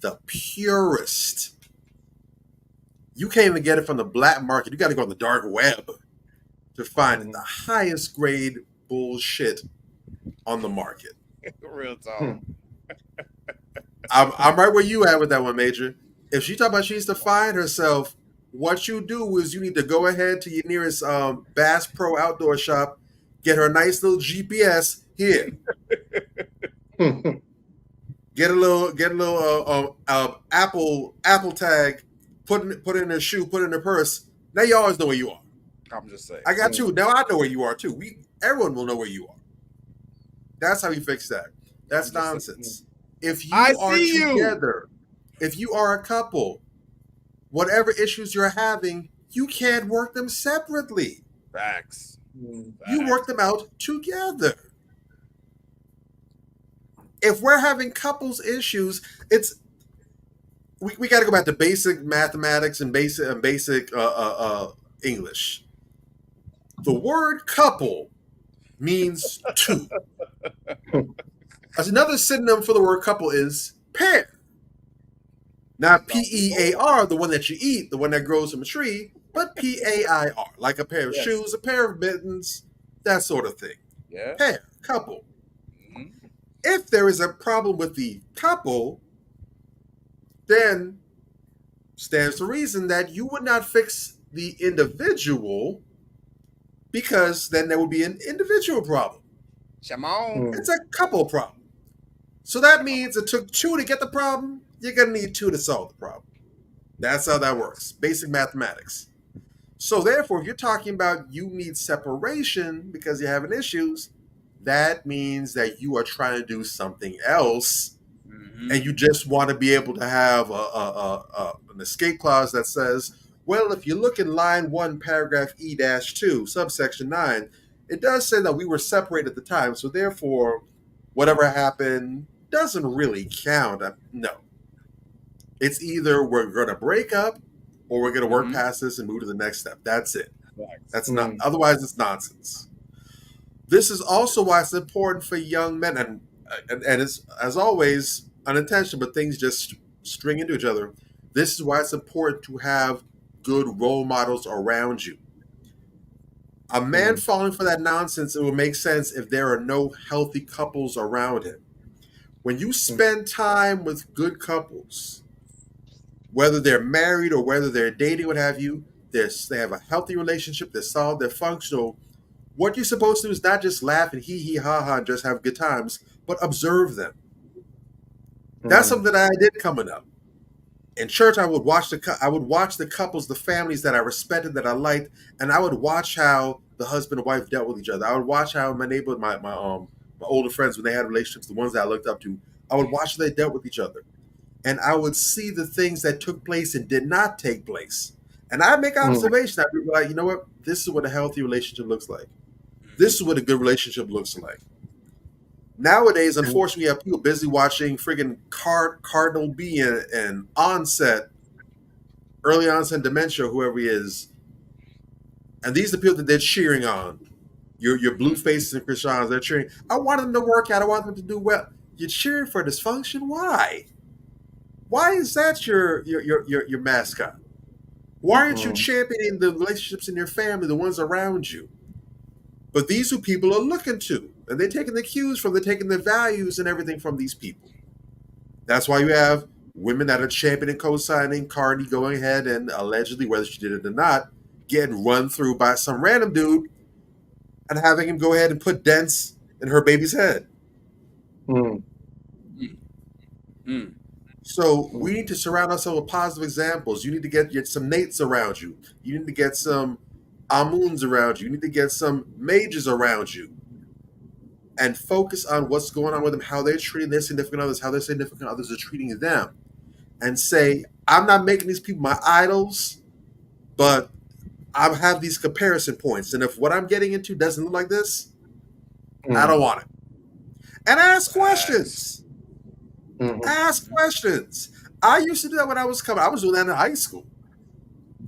the purest. You can't even get it from the black market. You got to go on the dark web to find the highest grade bullshit on the market. Real talk. I'm right where you at with that one, Major. If she talk about she needs to find herself, what you do is you need to go ahead to your nearest Bass Pro outdoor shop, get her a nice little GPS here. Get a little Apple tag, put it in her shoe, put it in her purse. Now you always know where you are. I'm just saying. I got you. Now I know where you are too. Everyone will know where you are. That's how you fix that. That's nonsense. If you are together, if you are a couple, whatever issues you're having, you can't work them separately. Facts. You work them out together. If we're having couples issues, we got to go back to basic mathematics and basic English. The word couple means two. As another synonym for the word couple is pair. Not P-E-A-R, the one that you eat, the one that grows from a tree, but P-A-I-R, like a pair of shoes, a pair of mittens, that sort of thing. Yeah. Pair, couple. Mm-hmm. If there is a problem with the couple, then stands to reason that you would not fix the individual, because then there would be an individual problem. Shimon. It's a couple problem. So that means it took 2 to get the problem. You're going to need 2 to solve the problem. That's how that works. Basic mathematics. So therefore, if you're talking about you need separation because you're having issues, that means that you are trying to do something else, and you just want to be able to have an escape clause that says, well, if you look in line 1, paragraph E-2, subsection 9, it does say that we were separated at the time, so therefore, whatever happened doesn't really count. No. It's either we're going to break up or we're going to work past this and move to the next step. That's it. That's not. Otherwise, it's nonsense. This is also why it's important for young men, and it's, as always, unintentional, but things just string into each other. This is why it's important to have good role models around you. A man falling for that nonsense, it will make sense if there are no healthy couples around him. When you spend time with good couples, whether they're married or whether they're dating, what have you, they have a healthy relationship, they're solid, they're functional. What you're supposed to do is not just laugh and hee ha ha and just have good times, but observe them. That's something that I did coming up. In church, I would watch the couples, the families that I respected, that I liked, and I would watch how the husband and wife dealt with each other. I would watch how my neighbor, my older friends, when they had relationships, the ones that I looked up to, I would watch how they dealt with each other. And I would see the things that took place and did not take place. And I'd make observations. I'd be like, you know what? This is what a healthy relationship looks like. This is what a good relationship looks like. Nowadays, unfortunately, we have people busy watching friggin' Cardinal B and early onset dementia, whoever he is. And these are the people that they're cheering on. Your blue faces and Krishans, they're cheering. I want them to work out. I want them to do well. You're cheering for dysfunction? Why? Why is that your mascot? Why aren't you championing the relationships in your family, the ones around you? But these are people are looking to, and they're taking the cues from, they're taking the values and everything from these people. That's why you have women that are championing, co-signing Cardi going ahead and allegedly, whether she did it or not, getting run through by some random dude and having him go ahead and put dents in her baby's head. So we need to surround ourselves with positive examples. You need to get some Nates around you. You need to get some Amuns around you. You need to get some Mages around you. And focus on what's going on with them, how they're treating their significant others, how their significant others are treating them. And say, I'm not making these people my idols, but I have these comparison points. And if what I'm getting into doesn't look like this, I don't want it. And ask questions. Ask questions. I used to do that when I was coming. I was doing that in high school.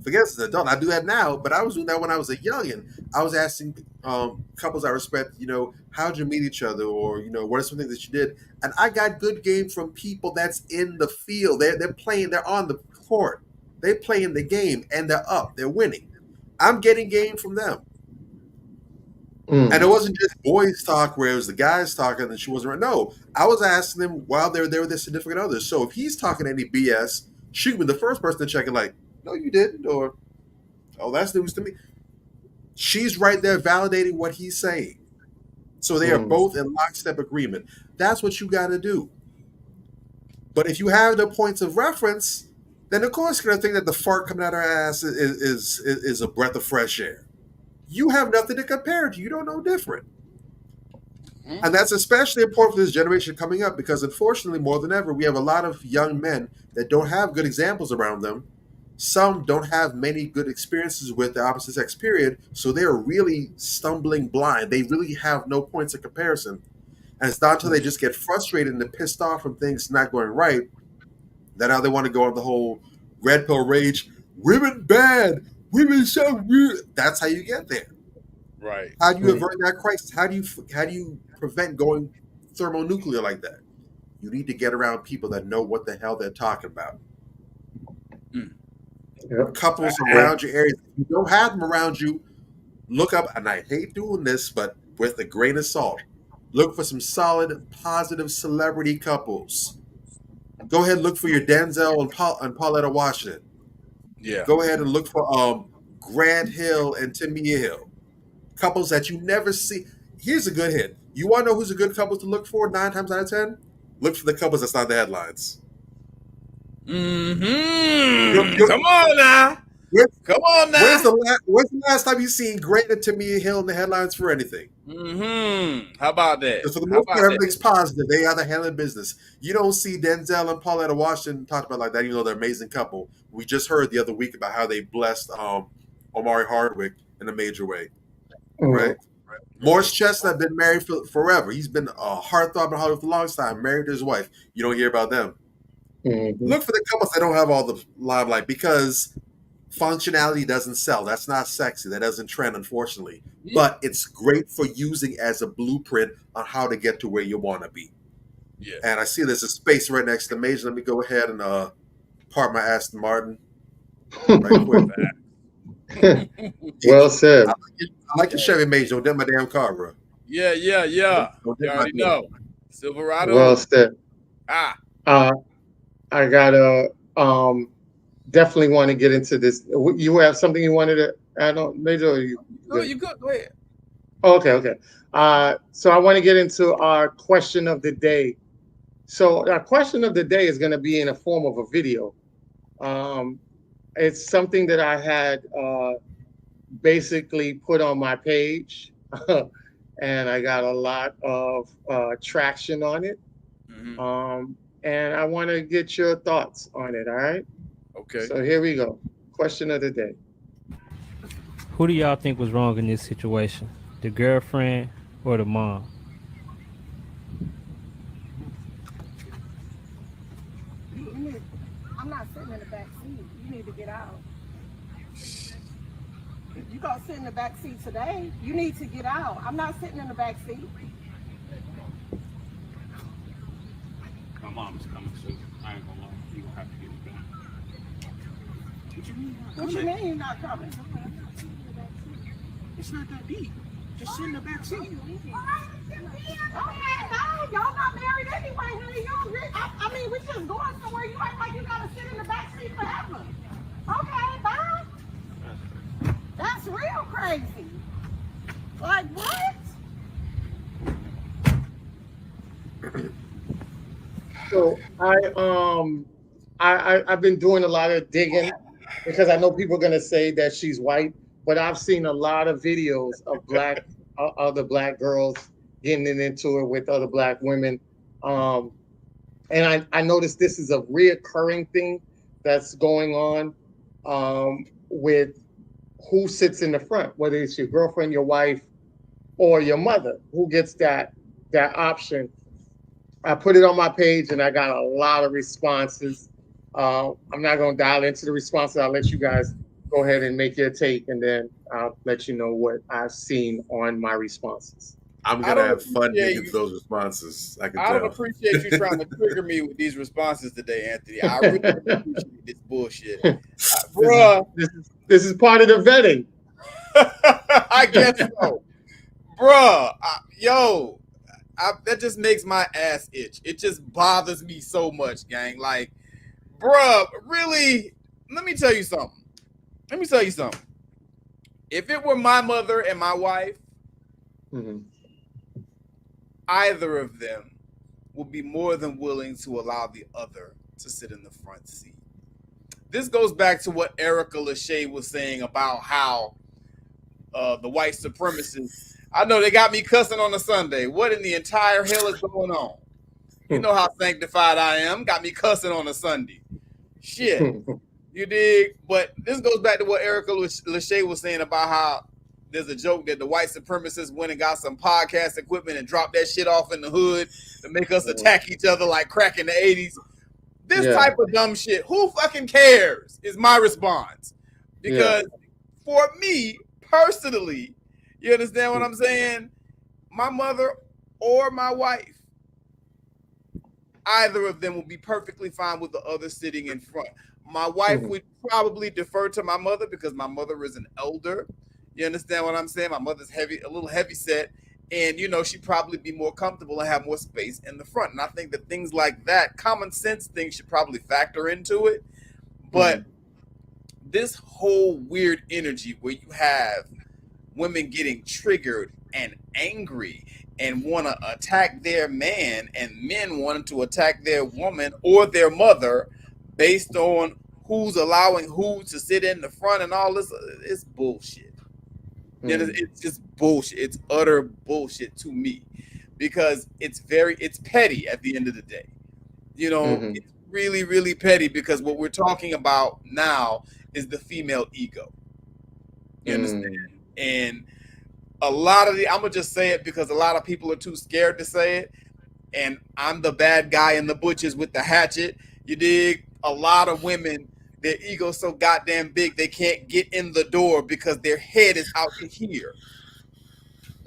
Forget as an adult. I do that now, but I was doing that when I was a youngin'. I was asking couples I respect, how'd you meet each other? Or, what are some things that you did? And I got good game from people that's in the field. They're playing, they're on the court. They're playing the game and they're up. They're winning. I'm getting game from them. And it wasn't just boys talk where it was the guys talking and she wasn't right. No, I was asking them while they were there with their significant others. So if he's talking any BS, she would be the first person to check it like, no, you didn't, or, oh, that's news to me. She's right there validating what he's saying. So they are both in lockstep agreement. That's what you got to do. But if you have no points of reference, then of course you're going to think that the fart coming out of her ass is a breath of fresh air. You have nothing to compare it to. You don't know different. And that's especially important for this generation coming up because unfortunately, more than ever, we have a lot of young men that don't have good examples around them. Some don't have many good experiences with the opposite sex, period. So they're really stumbling blind. They really have no points of comparison. And it's not until they just get frustrated and pissed off from things not going right that now they want to go on the whole red pill rage. Women bad. Women so weird. That's how you get there. Right. How do you avert that crisis? How do you prevent going thermonuclear like that? You need to get around people that know what the hell they're talking about. Couples around your area. If you don't have them around you, look up, and I hate doing this, but with a grain of salt, look for some solid, positive celebrity couples. Go ahead and look for your Denzel and Pauletta Washington. Yeah. Go ahead and look for Grant Hill and Tamia Hill. Couples that you never see. Here's a good hit. You want to know who's a good couple to look for 9 times out of 10? Look for the couples that's not the headlines. Mm-hmm. Come on now. Come on now. When's the last time you seen Greta Tamia Hill in the headlines for anything? Mm-hmm. How about that? Because for the most part, everything's positive. They are the handling business. You don't see Denzel and Pauletta Washington talked about like that, even though they're an amazing couple. We just heard the other week about how they blessed Omari Hardwick in a major way. Right? Morris Chestnut been married for forever. He's been a heartthrob in Hollywood for a long time, married to his wife. You don't hear about them. Look for the couples that don't have all the limelight because functionality doesn't sell. That's not sexy. That doesn't trend, unfortunately. Yeah. But it's great for using as a blueprint on how to get to where you want to be. Yeah. And I see there's a space right next to Major. Let me go ahead and park my Aston Martin right quick. Well said. I like your Chevy Major. Don't dent my damn car, bro. Yeah. You already know. Silverado. Well said. I gotta definitely want to get into this. You have something you wanted to add on, Major? Or you good? Go ahead. Okay. So I want to get into our question of the day. So our question of the day is going to be in the form of a video. It's something that I had basically put on my page, and I got a lot of traction on it. And I want to get your thoughts on it, all right? Okay. So here we go. Question of the day. Who do y'all think was wrong in this situation? The girlfriend or the mom? I'm not sitting in the back seat. You need to get out. You gonna sit in the back seat today? You need to get out. I'm not sitting in the back seat. My mom's coming soon. I ain't gonna lie. You gonna have to get it done. What you mean? What you mean you're not coming? It's not that deep. Just sit in the back seat. Okay, no, y'all not married anyway, honey. I mean, we just going somewhere. You act like you gotta sit in the back seat forever. Okay, bye. That's real crazy. Like what? So I've been doing a lot of digging because I know people are gonna say that she's white, but I've seen a lot of videos of other black girls getting into it with other black women, and I noticed this is a reoccurring thing that's going on with who sits in the front, whether it's your girlfriend, your wife, or your mother, who gets that option. I put it on my page and I got a lot of responses. I'm not going to dial into the responses. I'll let you guys go ahead and make your take, and then I'll let you know what I've seen on my responses. I'm going to have fun getting those responses. I don't appreciate you trying to trigger me with these responses today, Anthony. I really appreciate this bullshit. Bruh. This is part of the vetting. I guess so. Bruh. That just makes my ass itch. It just bothers me so much, gang. Like, bruh, really? Let me tell you something. If it were my mother and my wife, either of them would be more than willing to allow the other to sit in the front seat. This goes back to what Erica Lachey was saying about how the white supremacists, I know they got me cussing on a Sunday. What in the entire hell is going on? You know how sanctified I am. Got me cussing on a Sunday. Shit. You dig? But this goes back to what Erica Lachey was saying about how there's a joke that the white supremacists went and got some podcast equipment and dropped that shit off in the hood to make us attack each other like crack in the 80s. This type of dumb shit, who fucking cares, is my response. Because for me, personally, you understand what I'm saying? My mother or my wife, either of them will be perfectly fine with the other sitting in front. My wife would probably defer to my mother because my mother is an elder. You understand what I'm saying? My mother's a little heavy set, and she'd probably be more comfortable and have more space in the front. And I think that things like that, common sense things, should probably factor into it. But this whole weird energy where you have women getting triggered and angry and want to attack their man, and men wanting to attack their woman or their mother based on who's allowing who to sit in the front and all this. It's bullshit. It's just bullshit. It's utter bullshit to me, because it's petty at the end of the day. You know, it's really, really petty, because what we're talking about now is the female ego. You understand? And a lot of I'm gonna just say it because a lot of people are too scared to say it, and I'm the bad guy in the butches with the hatchet. You dig? A lot of women, their ego's so goddamn big they can't get in the door because their head is out to here.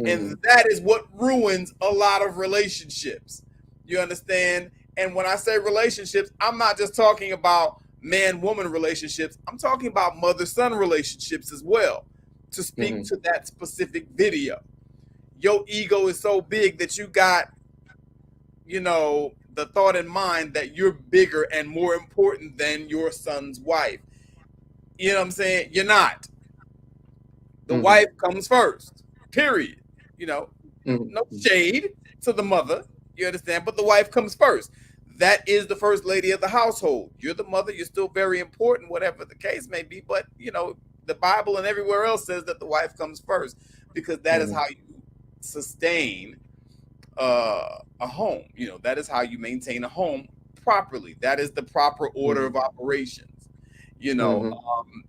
And that is what ruins a lot of relationships. You understand? And when I say relationships, I'm not just talking about man-woman relationships. I'm talking about mother-son relationships as well, to speak to that specific video. Your ego is so big that you got, you know, the thought in mind that you're bigger and more important than your son's wife. You know what I'm saying? You're not. The wife comes first, period. You know, no shade to the mother, you understand? But the wife comes first. That is the first lady of the household. You're the mother. You're still very important, whatever the case may be. But, you know, the Bible and everywhere else says that the wife comes first, because that is how you sustain a home. You know, that is how you maintain a home properly. That is the proper order of operations. You know,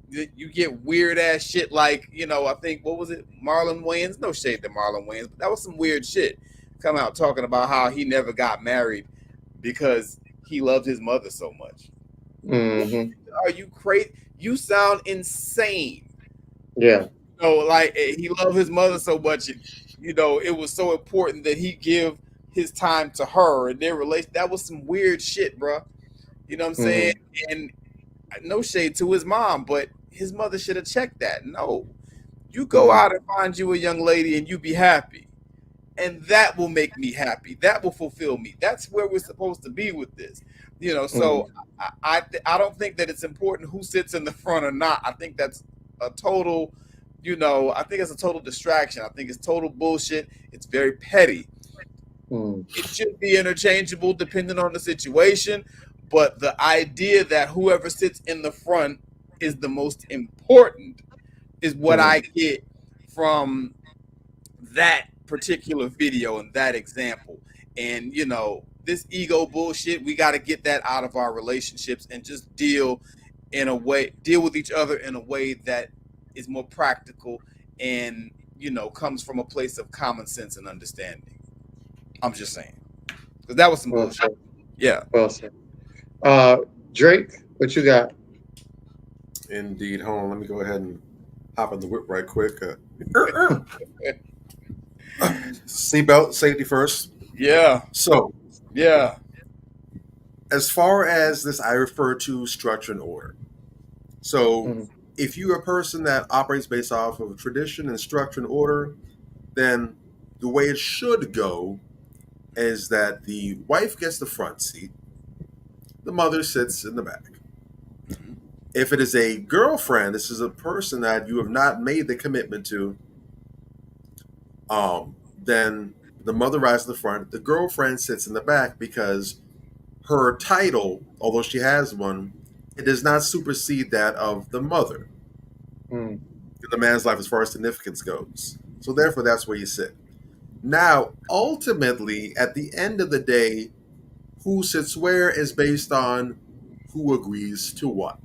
you get weird ass shit like, you know, I think, what was it? Marlon Wayans? No shade to Marlon Wayans, but that was some weird shit. Come out talking about how he never got married because he loved his mother so much. Are you crazy? You sound insane. Yeah. You know, like, he loved his mother so much, and, you know, it was so important that he give his time to her and their relation. That was some weird shit, bro. You know what I'm saying? And no shade to his mom, but his mother should have checked that. No, you go out and find you a young lady and you be happy, and that will make me happy. That will fulfill me. That's where we're supposed to be with this, you know. So I don't think that it's important who sits in the front or not. I think that's a total, you know, I think it's a total distraction. I think it's total bullshit. It's very petty. It should be interchangeable depending on the situation. But the idea that whoever sits in the front is the most important is what I get from that particular video and that example. And, you know, this ego bullshit, we got to get that out of our relationships and just deal with each other in a way that is more practical and, you know, comes from a place of common sense and understanding. I'm just saying. Because that was some bullshit. Yeah. Well said. Drake, what you got? Indeed. Hold on. Let me go ahead and hop in the whip right quick. Seatbelt, safety first. Yeah. So, yeah. As far as this, I refer to structure and order. So, if you're a person that operates based off of tradition and structure and order, then the way it should go is that the wife gets the front seat. The mother sits in the back. If it is a girlfriend, this is a person that you have not made the commitment to, then the mother rides in the front. The girlfriend sits in the back because her title, although she has one, it does not supersede that of the mother in the man's life as far as significance goes. So therefore, that's where you sit. Now, ultimately, at the end of the day, who sits where is based on who agrees to what.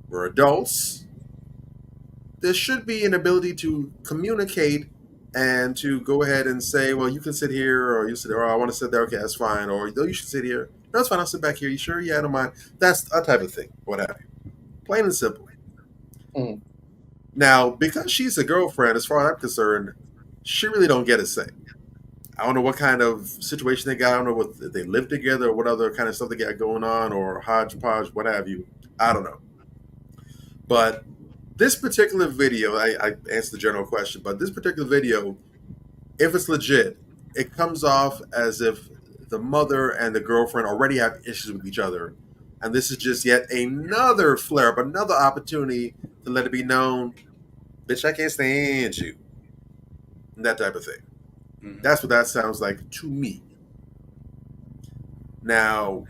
We're adults. There should be an ability to communicate and to go ahead and say, well, you can sit here, or you sit there, or I want to sit there, okay, that's fine, or no, you should sit here. No, that's fine, I'll sit back here. You sure? Yeah, I don't mind. That's a type of thing, what have you. Plain and simple. Now, because she's a girlfriend, as far as I'm concerned, she really don't get a say. I don't know what kind of situation they got. I don't know what they live together or what other kind of stuff they got going on, or hodgepodge, what have you. I don't know. But this particular video, I answered the general question, but this particular video, if it's legit, it comes off as if the mother and the girlfriend already have issues with each other. And this is just yet another flare-up, another opportunity to let it be known, bitch, I can't stand you. And that type of thing. That's what that sounds like to me. Now,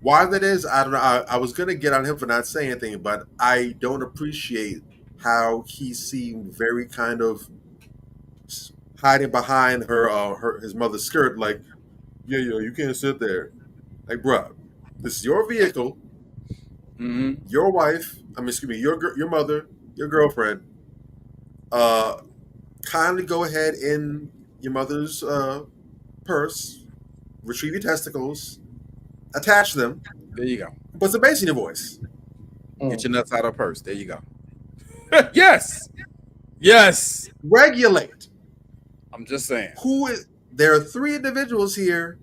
why that is, I don't know. I was going to get on him for not saying anything, but I don't appreciate how he seemed very kind of hiding behind his mother's skirt, like, yeah, you can't sit there. Like, bruh, this is your vehicle. Your wife, your mother, your girlfriend. Kindly go ahead in your mother's purse, retrieve your testicles, attach them. There you go. Put some bass in your voice. Get your nuts out of her purse. There you go. Yes. Yes. Regulate. I'm just saying. There are 3 individuals here.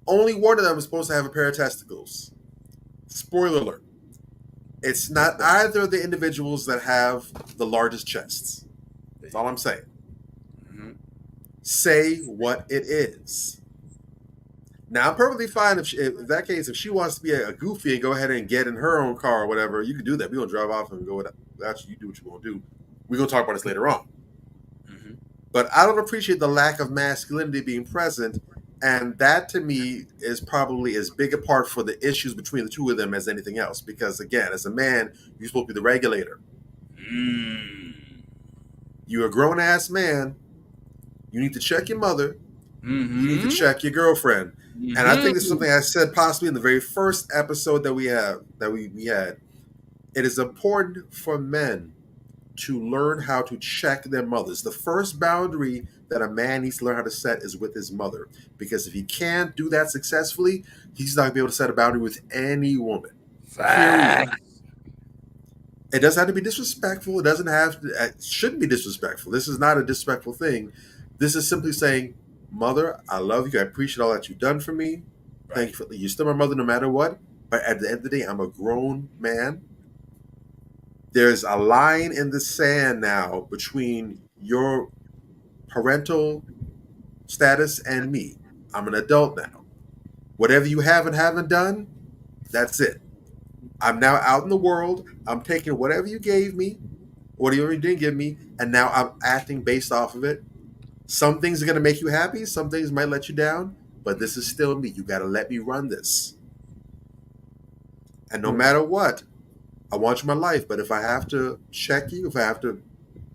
Only one of them is supposed to have a pair of testicles. Spoiler alert. It's not either of the individuals that have the largest chests. That's all I'm saying. Say what it is. Now, I'm perfectly fine if that case, if she wants to be a goofy and go ahead and get in her own car or whatever, you can do that. We're going to drive off and go with that. Actually, you do what you're going to do. We're going to talk about this later on. But I don't appreciate the lack of masculinity being present. And that, to me, is probably as big a part for the issues between the two of them as anything else. Because, again, as a man, you're supposed to be the regulator. You're a grown-ass man. You need to check your mother. You need to check your girlfriend. And I think this is something I said possibly in the very first episode that we had. It is important for men to learn how to check their mothers. The first boundary that a man needs to learn how to set is with his mother. Because if he can't do that successfully, he's not going to be able to set a boundary with any woman. It doesn't have to be disrespectful. It shouldn't be disrespectful. This is not a disrespectful thing. This is simply saying, Mother, I love you. I appreciate all that you've done for me. Thank you. You're still my mother no matter what. But at the end of the day, I'm a grown man. There's a line in the sand now between your parental status and me. I'm an adult now. Whatever you have and haven't done, that's it. I'm now out in the world. I'm taking whatever you gave me, whatever you didn't give me, and now I'm acting based off of it. Some things are going to make you happy. Some things might let you down. But this is still me. You got to let me run this. And no matter what, I want you in my life. But if I have to check you, if I have to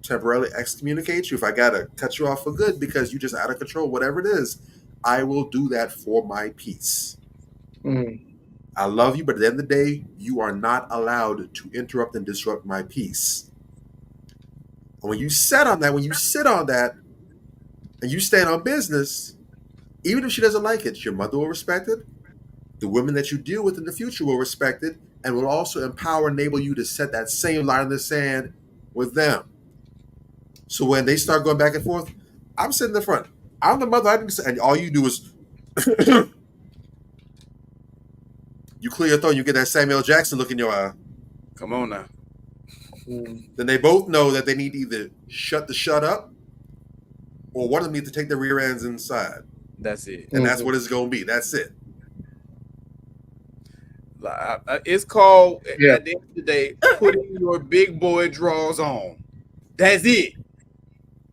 temporarily excommunicate you, if I got to cut you off for good because you're just out of control, whatever it is, I will do that for my peace. I love you, but at the end of the day, you are not allowed to interrupt and disrupt my peace. And when you sit on that, and you stand on business, even if she doesn't like it, your mother will respect it. The women that you deal with in the future will respect it and will also empower and enable you to set that same line in the sand with them. So when they start going back and forth, I'm sitting in the front. I'm the mother. And all you do is you clear your throat, you get that Samuel Jackson look in your eye. Come on now. Then they both know that they need to either shut up or one of them needs to take their rear ends inside. That's it. And that's what it's going to be. That's it. It's called, at the end of the day, putting your big boy drawers on. That's it.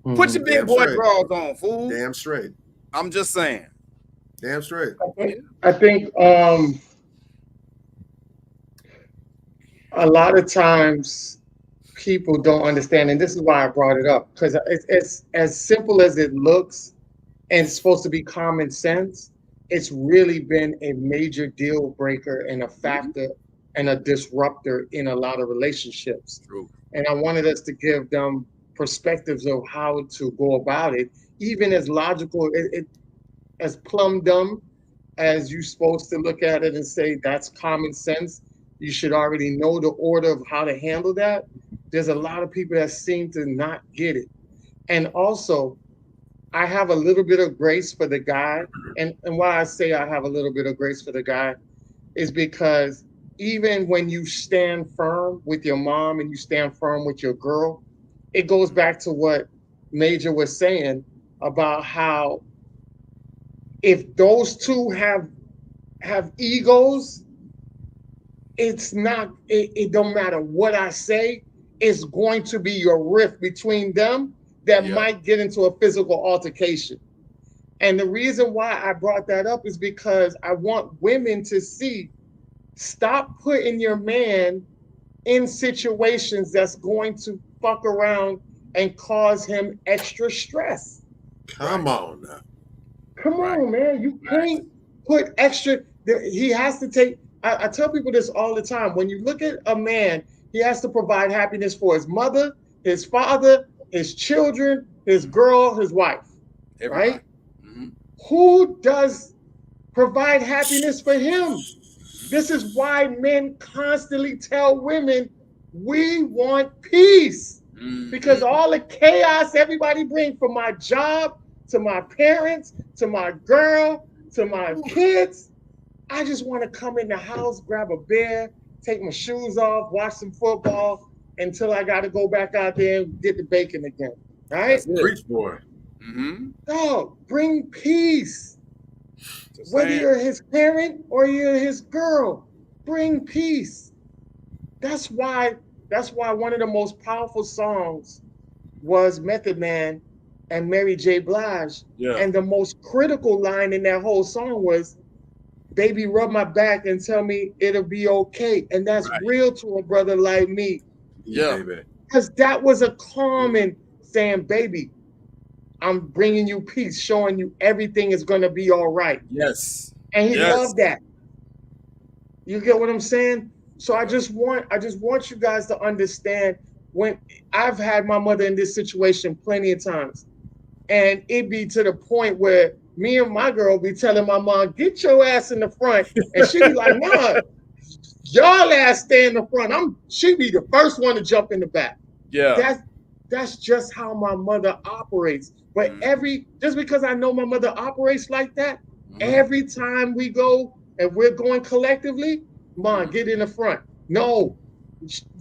Put your big boy drawers on, fool. Damn straight. I'm just saying. Damn straight. I think a lot of times people don't understand, and this is why I brought it up, because it's as simple as it looks and it's supposed to be common sense. It's really been a major deal breaker and a factor and a disruptor in a lot of relationships. True. And I wanted us to give them perspectives of how to go about it, even as logical, as plumb dumb as you're supposed to look at it and say that's common sense. You should already know the order of how to handle that. There's a lot of people that seem to not get it. And also, I have a little bit of grace for the guy. And why I say I have a little bit of grace for the guy is because even when you stand firm with your mom and you stand firm with your girl, it goes back to what Major was saying about how if those two have egos, it's not, it don't matter what I say, it's going to be your rift between them that might get into a physical altercation. And the reason why I brought that up is because I want women to see, stop putting your man in situations that's going to fuck around and cause him extra stress. Come on now. Come on, man. You can't put extra. He has to take. I tell people this all the time. When you look at a man, he has to provide happiness for his mother, his father, his children, his girl, his wife. Everybody. Right? Who does provide happiness for him? This is why men constantly tell women, we want peace. Because all the chaos everybody brings, from my job to my parents to my girl to my kids, I just want to come in the house, grab a beer, take my shoes off, watch some football until I got to go back out there and get the bacon again. Right? Preach, boy. Dog, bring peace. Whether you're his parent or you're his girl, bring peace. That's why one of the most powerful songs was Method Man and Mary J. Blige. Yeah. And the most critical line in that whole song was, baby, rub my back and tell me it'll be okay. And that's real to a brother like me. Yeah. Because that was a common saying, baby, I'm bringing you peace, showing you everything is going to be all right. Yes. And he loved that. You get what I'm saying? So I just want you guys to understand, when I've had my mother in this situation plenty of times, and it be to the point where me and my girl be telling my mom, get your ass in the front. And she be like, nah, y'all ass stay in the front. She be the first one to jump in the back. Yeah. That's just how my mother operates. But just because I know my mother operates like that, every time we go and we're going collectively, Mom, get in the front. No,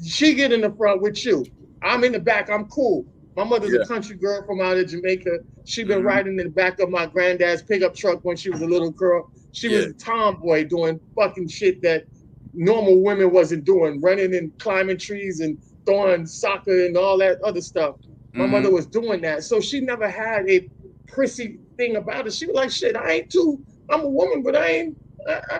she get in the front with you. I'm in the back. I'm cool. My mother's a country girl from out of Jamaica. She been riding in the back of my granddad's pickup truck when she was a little girl. She was a tomboy doing fucking shit that normal women wasn't doing, running and climbing trees and throwing soccer and all that other stuff. My mother was doing that. So she never had a prissy thing about it. She was like, shit, I'm a woman, but I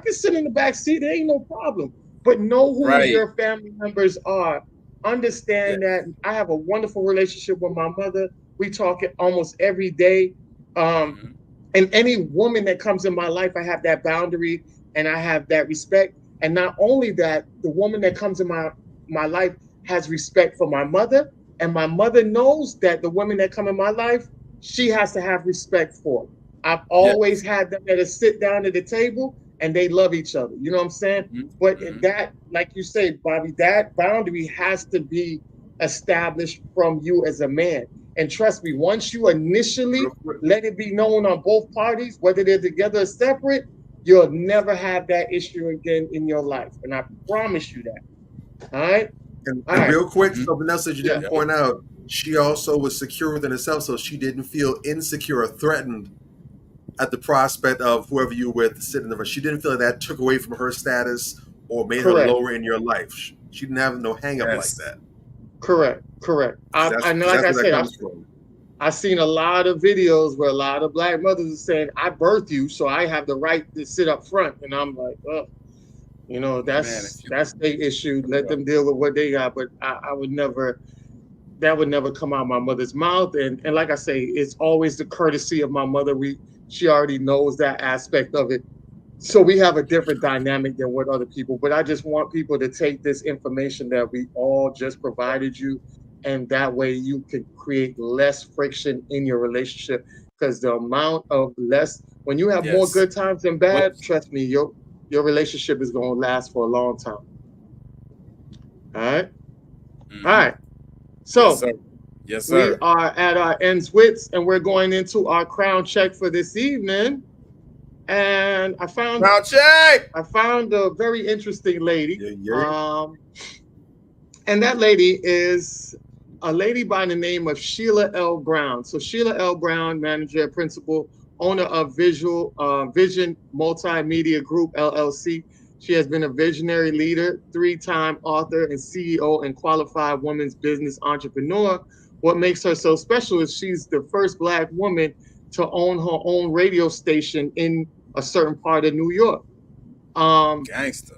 can sit in the back seat. There ain't no problem. But know who your family members are. Understand that I have a wonderful relationship with my mother. We talk almost every day. And any woman that comes in my life, I have that boundary and I have that respect. And not only that, the woman that comes in my life has respect for my mother. And my mother knows that the women that come in my life, she has to have respect for. I've always had them that sit down at the table and they love each other. You know what I'm saying? But that, like you say, Bobby, that boundary has to be established from you as a man. And trust me, once you initially let it be known on both parties, whether they're together or separate, you'll never have that issue again in your life. And I promise you that. All right? And real quick, something else that you didn't point out, she also was secure within herself, so she didn't feel insecure or threatened at the prospect of whoever you were with sitting there. She didn't feel that took away from her status or made her lower in your life. She didn't have no hang up like that. Correct. I know, like I said, I've seen a lot of videos where a lot of black mothers are saying, I birthed you, so I have the right to sit up front. And I'm like, oh, you know, that's their issue. Let them deal with what they got. But I would never, that would never come out of my mother's mouth. And like I say, it's always the courtesy of my mother. She already knows that aspect of it. So we have a different dynamic than what other people, but I just want people to take this information that we all just provided you, and that way you can create less friction in your relationship, because the amount of less, when you have more good times than bad, trust me, your relationship is going to last for a long time. All right? All right. So yes, sir. We are at our ends wits, and we're going into our crown check for this evening. And I found a very interesting lady. And that lady is a lady by the name of Sheila L. Brown. So Sheila L. Brown, manager, principal, owner of Vision Multimedia Group, LLC. She has been a visionary leader, 3-time author and CEO and qualified women's business entrepreneur what makes her so special is she's the first Black woman to own her own radio station in a certain part of New York. Gangster.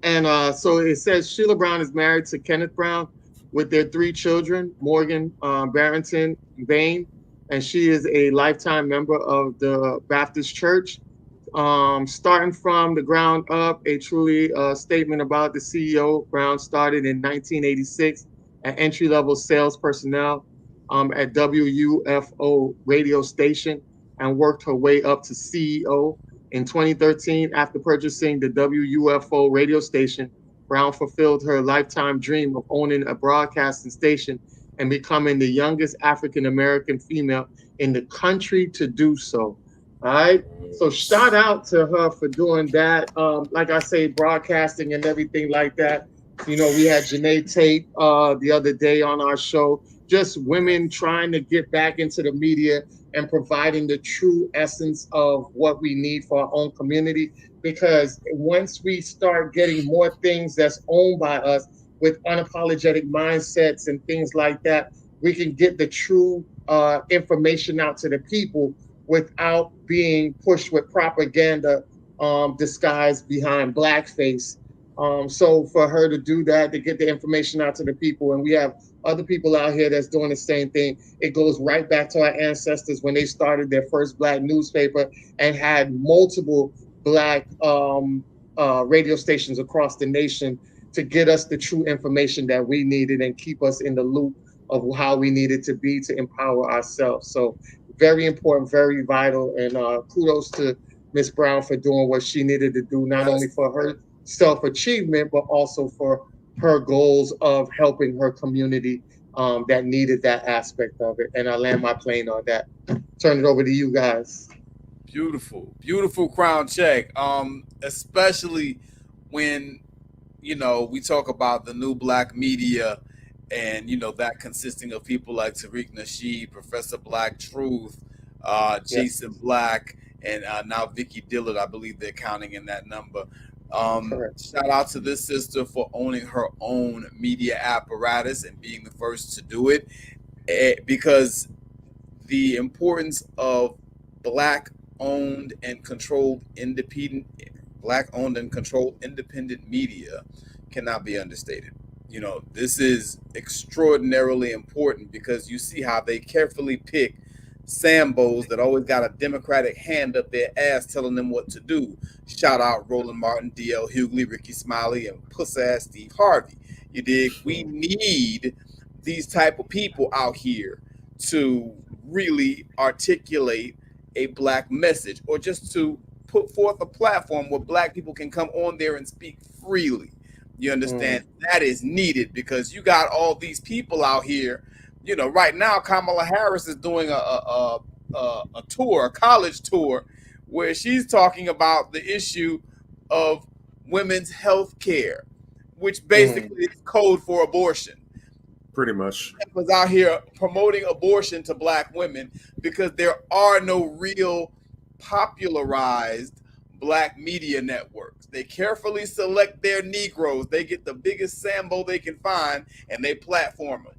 And so it says Sheila Brown is married to Kenneth Brown with their 3 children, Morgan, Barrington, Bain, and she is a lifetime member of the Baptist Church. Starting from the ground up, a truly statement about the CEO. Brown started in 1986 at entry-level sales personnel at WUFO radio station and worked her way up to CEO. In 2013, after purchasing the WUFO radio station, Brown fulfilled her lifetime dream of owning a broadcasting station and becoming the youngest African-American female in the country to do so. All right. So shout out to her for doing that. Like I say, broadcasting and everything like that. You know, we had Janae Tate the other day on our show. Just women trying to get back into the media and providing the true essence of what we need for our own community. Because once we start getting more things that's owned by us with unapologetic mindsets and things like that, we can get the true information out to the people without being pushed with propaganda disguised behind blackface. So for her to do that, to get the information out to the people, and we have other people out here that's doing the same thing, it goes right back to our ancestors when they started their first Black newspaper and had multiple Black radio stations across the nation to get us the true information that we needed and keep us in the loop of how we needed to be to empower ourselves. So very important, very vital, and kudos to Miss Brown for doing what she needed to do, not only for her self-achievement, but also for her goals of helping her community that needed that aspect of it. And I land my plane on that. Turn it over to you guys. Beautiful crown check. Especially when, you know, we talk about the new Black media and, you know, that consisting of people like Tariq Nasheed, Professor Black Truth, Jason Black, and now Vicky Dillard. I believe they're counting in that number. Shout out to this sister for owning her own media apparatus and being the first to do it, because the importance of Black-owned and controlled independent media cannot be understated. You know, this is extraordinarily important because you see how they carefully pick Sambos that always got a Democratic hand up their ass telling them what to do. Shout out Roland Martin, D.L. Hughley, Ricky Smiley, and puss-ass Steve Harvey. You dig? We need these type of people out here to really articulate a Black message, or just to put forth a platform where Black people can come on there and speak freely. You understand? That is needed because you got all these people out here. You know, right now Kamala Harris is doing a tour, a college tour, where she's talking about the issue of women's health care, which basically is code for abortion. Pretty much. Was out here promoting abortion to Black women because there are no real popularized Black media networks. They carefully select their Negroes. They get the biggest Sambo they can find and they platform it.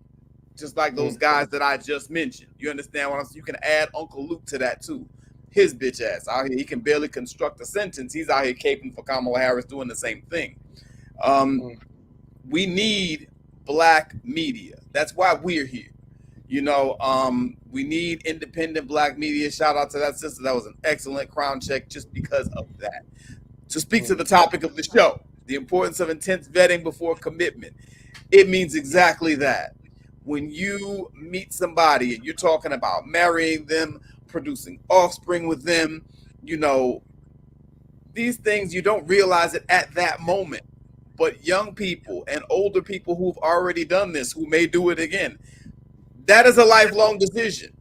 Just like those guys that I just mentioned. You understand what I'm saying? You can add Uncle Luke to that too. His bitch ass out here, he can barely construct a sentence. He's out here caping for Kamala Harris doing the same thing. We need Black media. That's why we're here. You know, we need independent Black media. Shout out to that sister. That was an excellent crown check just because of that. To speak to the topic of the show, the importance of intense vetting before commitment. It means exactly that. When you meet somebody and you're talking about marrying them, producing offspring with them, you know, these things, you don't realize it at that moment. But young people and older people who've already done this, who may do it again, that is a lifelong decision.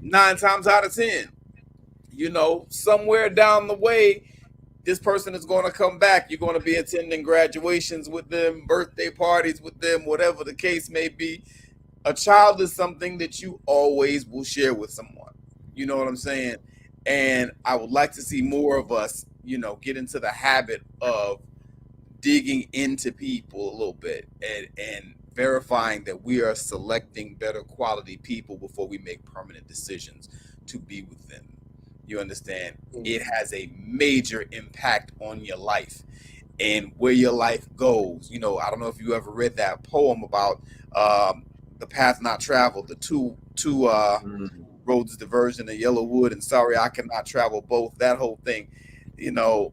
9 times out of 10, you know, somewhere down the way, this person is going to come back. You're going to be attending graduations with them, birthday parties with them, whatever the case may be. A child is something that you always will share with someone. You know what I'm saying? And I would like to see more of us, you know, get into the habit of digging into people a little bit and verifying that we are selecting better quality people before we make permanent decisions to be with them. You understand? It has a major impact on your life and where your life goes. You know, I don't know if you ever read that poem about the path not traveled, the two roads diverging, the yellow wood and sorry I cannot travel both, that whole thing. You know,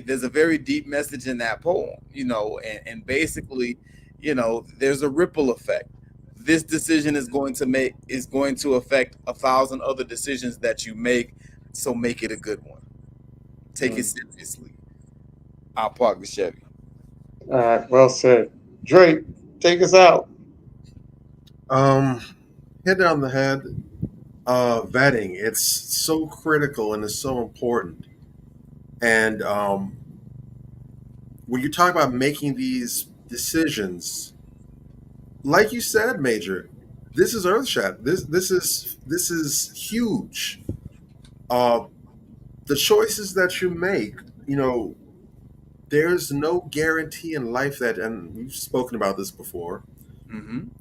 there's a very deep message in that poem, you know, and basically, you know, there's a ripple effect. This decision is going to affect 1,000 other decisions that you make, so make it a good one. Take it seriously. I'll park the Chevy. All right, well said. Drake, take us out. Hit it on the head. Vetting, it's so critical and it's so important. And when you talk about making these decisions, like you said, Major, this is earth-shattering. This is huge. The choices that you make, you know, there's no guarantee in life that, and we've spoken about this before,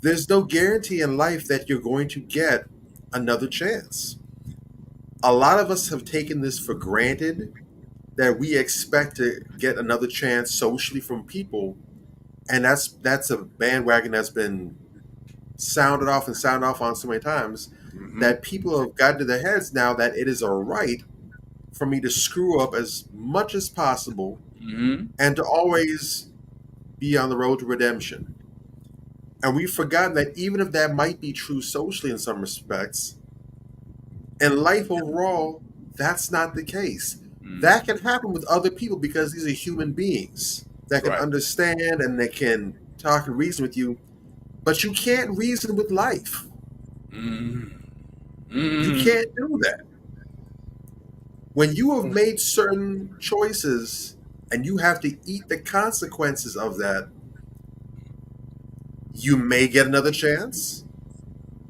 there's no guarantee in life that you're going to get another chance. A lot of us have taken this for granted, that we expect to get another chance socially from people, and that's a bandwagon that's been sounded off on so many times that people have gotten to their heads now that it is a right for me to screw up as much as possible and to always be on the road to redemption. And we've forgotten that even if that might be true socially in some respects, in life overall, that's not the case. That can happen with other people because these are human beings that can understand and they can talk and reason with you, but you can't reason with life. You can't do that. When you have made certain choices and you have to eat the consequences of that, you may get another chance.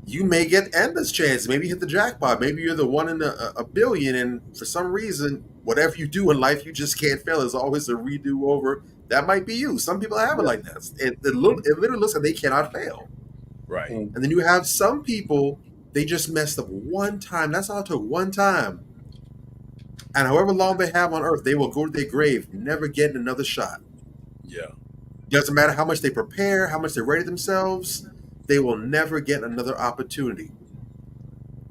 You may get endless chance. Maybe hit the jackpot. Maybe you're the one in a billion, and for some reason, whatever you do in life, you just can't fail. There's always a redo over. That might be you. Some people have it like that. It literally looks like they cannot fail. Right. And then you have some people, they just messed up one time. That's all it took, one time. And however long they have on earth, they will go to their grave, never getting another shot. Yeah. Doesn't matter how much they prepare, how much they ready themselves, they will never get another opportunity.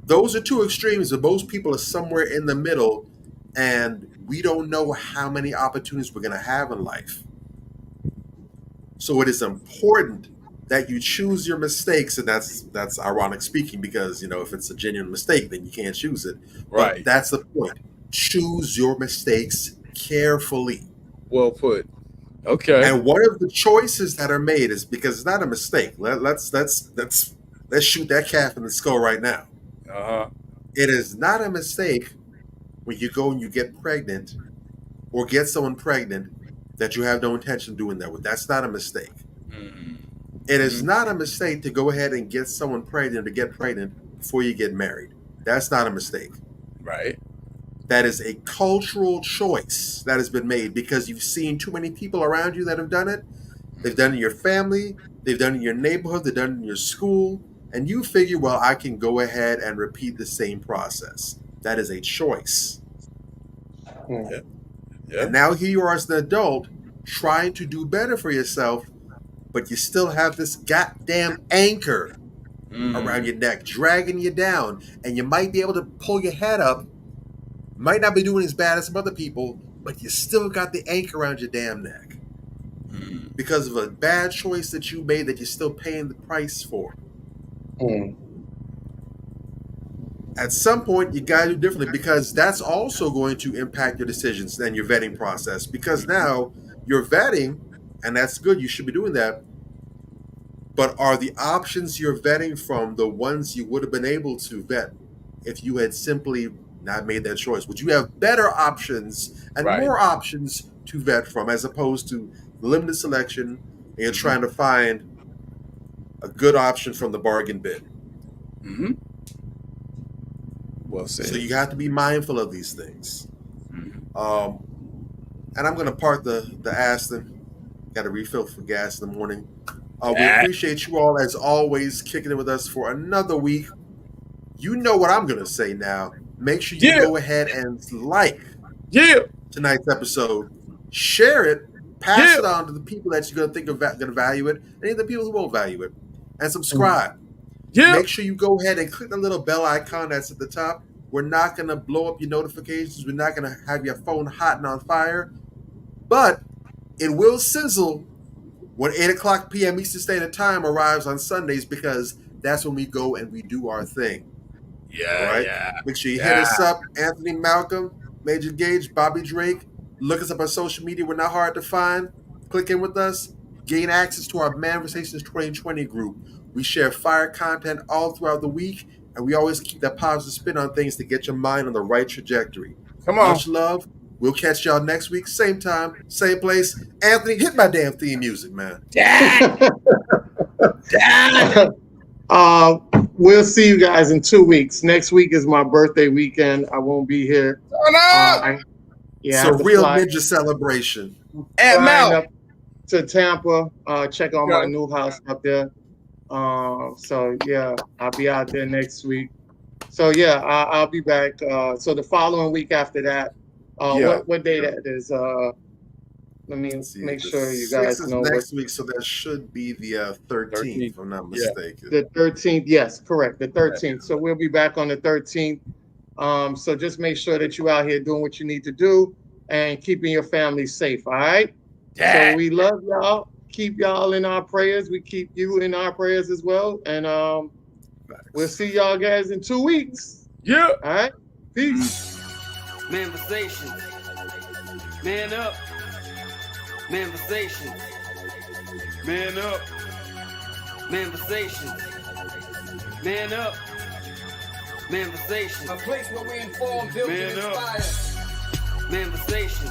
Those are two extremes, but most people are somewhere in the middle, and we don't know how many opportunities we're going to have in life. So it is important that you choose your mistakes, and that's ironic speaking because, you know, if it's a genuine mistake, then you can't choose it. Right. But that's the point. Choose your mistakes carefully. Well put. Okay. And one of the choices that are made is because it's not a mistake. Let's shoot that calf in the skull right now. It is not a mistake when you go and you get pregnant or get someone pregnant that you have no intention of doing that with. That's not a mistake. It is not a mistake to go ahead and get someone pregnant, to get pregnant before you get married. That's not a mistake. Right. That is a cultural choice that has been made because you've seen too many people around you that have done it. They've done it in your family. They've done it in your neighborhood. They've done it in your school. And you figure, well, I can go ahead and repeat the same process. That is a choice. Yeah. And now here you are as an adult trying to do better for yourself, but you still have this goddamn anchor around your neck, dragging you down. And you might be able to pull your head up, might not be doing as bad as some other people, but you still got the anchor around your damn neck. Because of a bad choice that you made that you're still paying the price for. At some point, you got to do differently because that's also going to impact your decisions and your vetting process. Because now you're vetting, and that's good, you should be doing that. But are the options you're vetting from the ones you would have been able to vet if you had simply not made that choice? Would you have better options and more options to vet from as opposed to limited selection and you're trying to find a good option from the bargain bin? Well said. So you have to be mindful of these things. And I'm going to park the Aston. Got to refill for gas in the morning. We appreciate you all, as always, kicking it with us for another week. You know what I'm going to say now. Make sure you go ahead and like tonight's episode. Share it. Pass it on to the people that you're going to think are going to value it, and even the people who won't value it. And subscribe. Make sure you go ahead and click the little bell icon that's at the top. We're not going to blow up your notifications. We're not going to have your phone hot and on fire. But it will sizzle when 8 o'clock p.m. Eastern Standard Time arrives on Sundays, because that's when we go and we do our thing. Make sure you hit us up. Anthony Malcolm, Major Gage, Bobby Drake. Look us up on social media. We're not hard to find. Click in with us. Gain access to our Manifestations 2020 group. We share fire content all throughout the week, and we always keep that positive spin on things to get your mind on the right trajectory. Come on. Much love. We'll catch y'all next week. Same time, same place. Anthony, hit my damn theme music, man. We'll see you guys in 2 weeks. Next week is my birthday weekend. I won't be here. It's a real ninja celebration. And Mel to Tampa. Check out my new house up there. So yeah, I'll be out there next week. So yeah, I'll be back. So the following week after that. What day that is? Let me make sure you guys know. Next week, so that should be the 13th, if I'm not mistaken. The 13th, yes, correct. The 13th. So we'll be back on the 13th. So just make sure that you're out here doing what you need to do and keeping your family safe. All right. So we love y'all. Keep y'all in our prayers. We keep you in our prayers as well. And we'll see y'all guys in 2 weeks. Yeah. All right. Peace. Manifestation. Man up. Manifestation. Man up. Manifestation. Man up. Manifestation. A place where we inform, build, and inspire. Manifestation.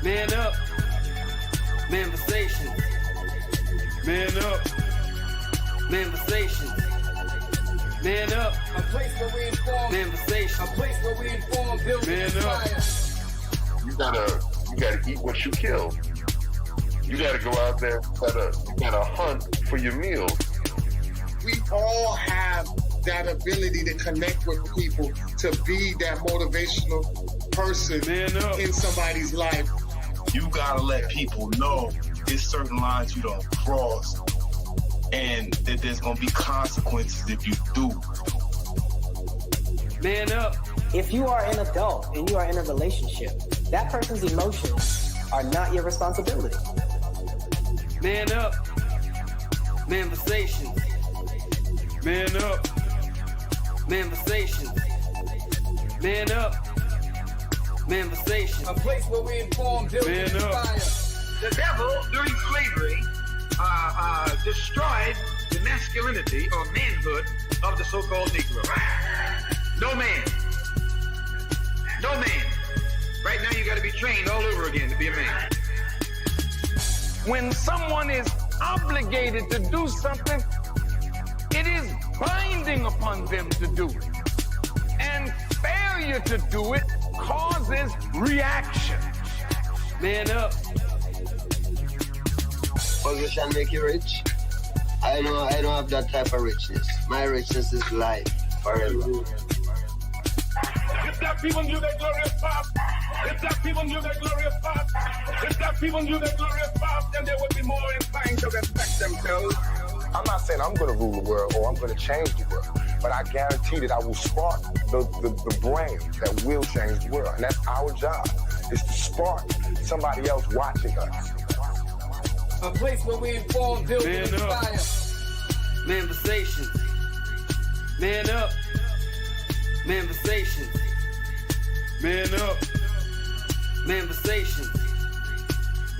Man up. Manifestation. Man up. Manifestation. Man up. A place where we inform. Manifestation. A place where we inform, build, and inspire. You gotta eat what you kill. You gotta go out there. You gotta hunt for your meals. We all have that ability to connect with people, to be that motivational person in somebody's life. You gotta let people know there's certain lines you don't cross, and that there's gonna be consequences if you do. Man up. If you are an adult and you are in a relationship, that person's emotions are not your responsibility. Man up. Manifestation. Man up. Manifestation. Man up. Manifestation. A place where we inform, build, and inspire. The devil, during slavery, destroyed the masculinity or manhood of the so-called Negro. No man. No man. Right now you got to be trained all over again to be a man. When someone is obligated to do something, it is binding upon them to do it. And failure to do it causes reaction. Man up. Position make you rich. I don't have that type of richness. My richness is life forever. If that people knew that glorious past, if that people knew that glorious past, if that people knew that glorious past, then they would be more inclined to respect themselves. I'm not saying I'm going to rule the world or I'm going to change the world, but I guarantee that I will spark the brain that will change the world. And that's our job, is to spark somebody else watching us. A place where we inform, build, and inspire. Manifestation. Man up. Manifestation. Man up. Manifestation.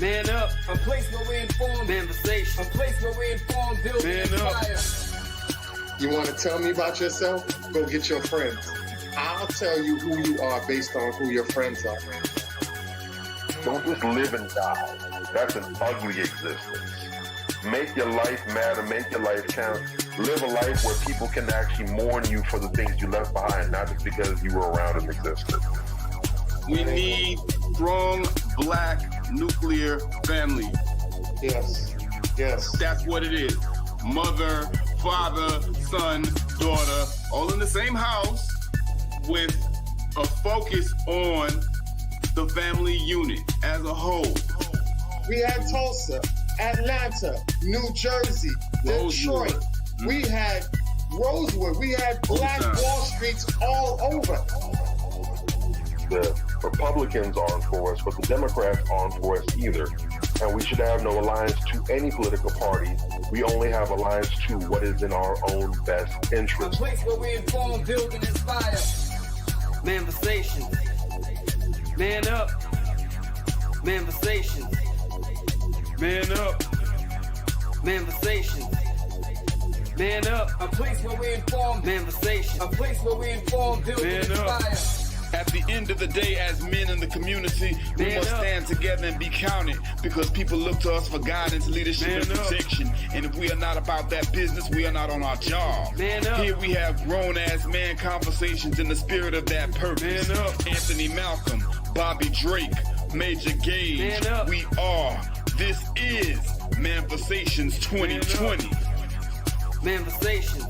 Man up. A place where we inform. Manifestation. A place where we inform, build, and inspire. You want to tell me about yourself? Go get your friends. I'll tell you who you are based on who your friends are. Don't just live and die. That's an ugly existence. Make your life matter. Make your life count. Live a life where people can actually mourn you for the things you left behind, not just because you were around and existed. We need strong black nuclear family. Yes. Yes. That's what it is. Mother, father, son, daughter, all in the same house with a focus on the family unit as a whole. We had Tulsa, Atlanta, New Jersey, Detroit. We had Rosewood. We had Black Wall Streets all over. The Republicans aren't for us, but the Democrats aren't for us either. And we should have no alliance to any political party. We only have alliance to what is in our own best A interest. place where we inform, build, and inspire. Manifestations. Man up. Manifestations. Man up. Manifestations. Man up. A place where we inform. Manifestations. A place where we inform, build, and Man up. inspire. At the end of the day, as men in the community, we Man must up. stand together and be counted because people look to us for guidance, leadership, Man and up. protection. And if we are not about that business, we are not on our job. Man up. Here we have grown-ass man conversations in the spirit of that purpose. Man up. Anthony Malcolm, Bobby Drake, Major Gage. Man up. We are. This is Manifestations 2020. Manifestations.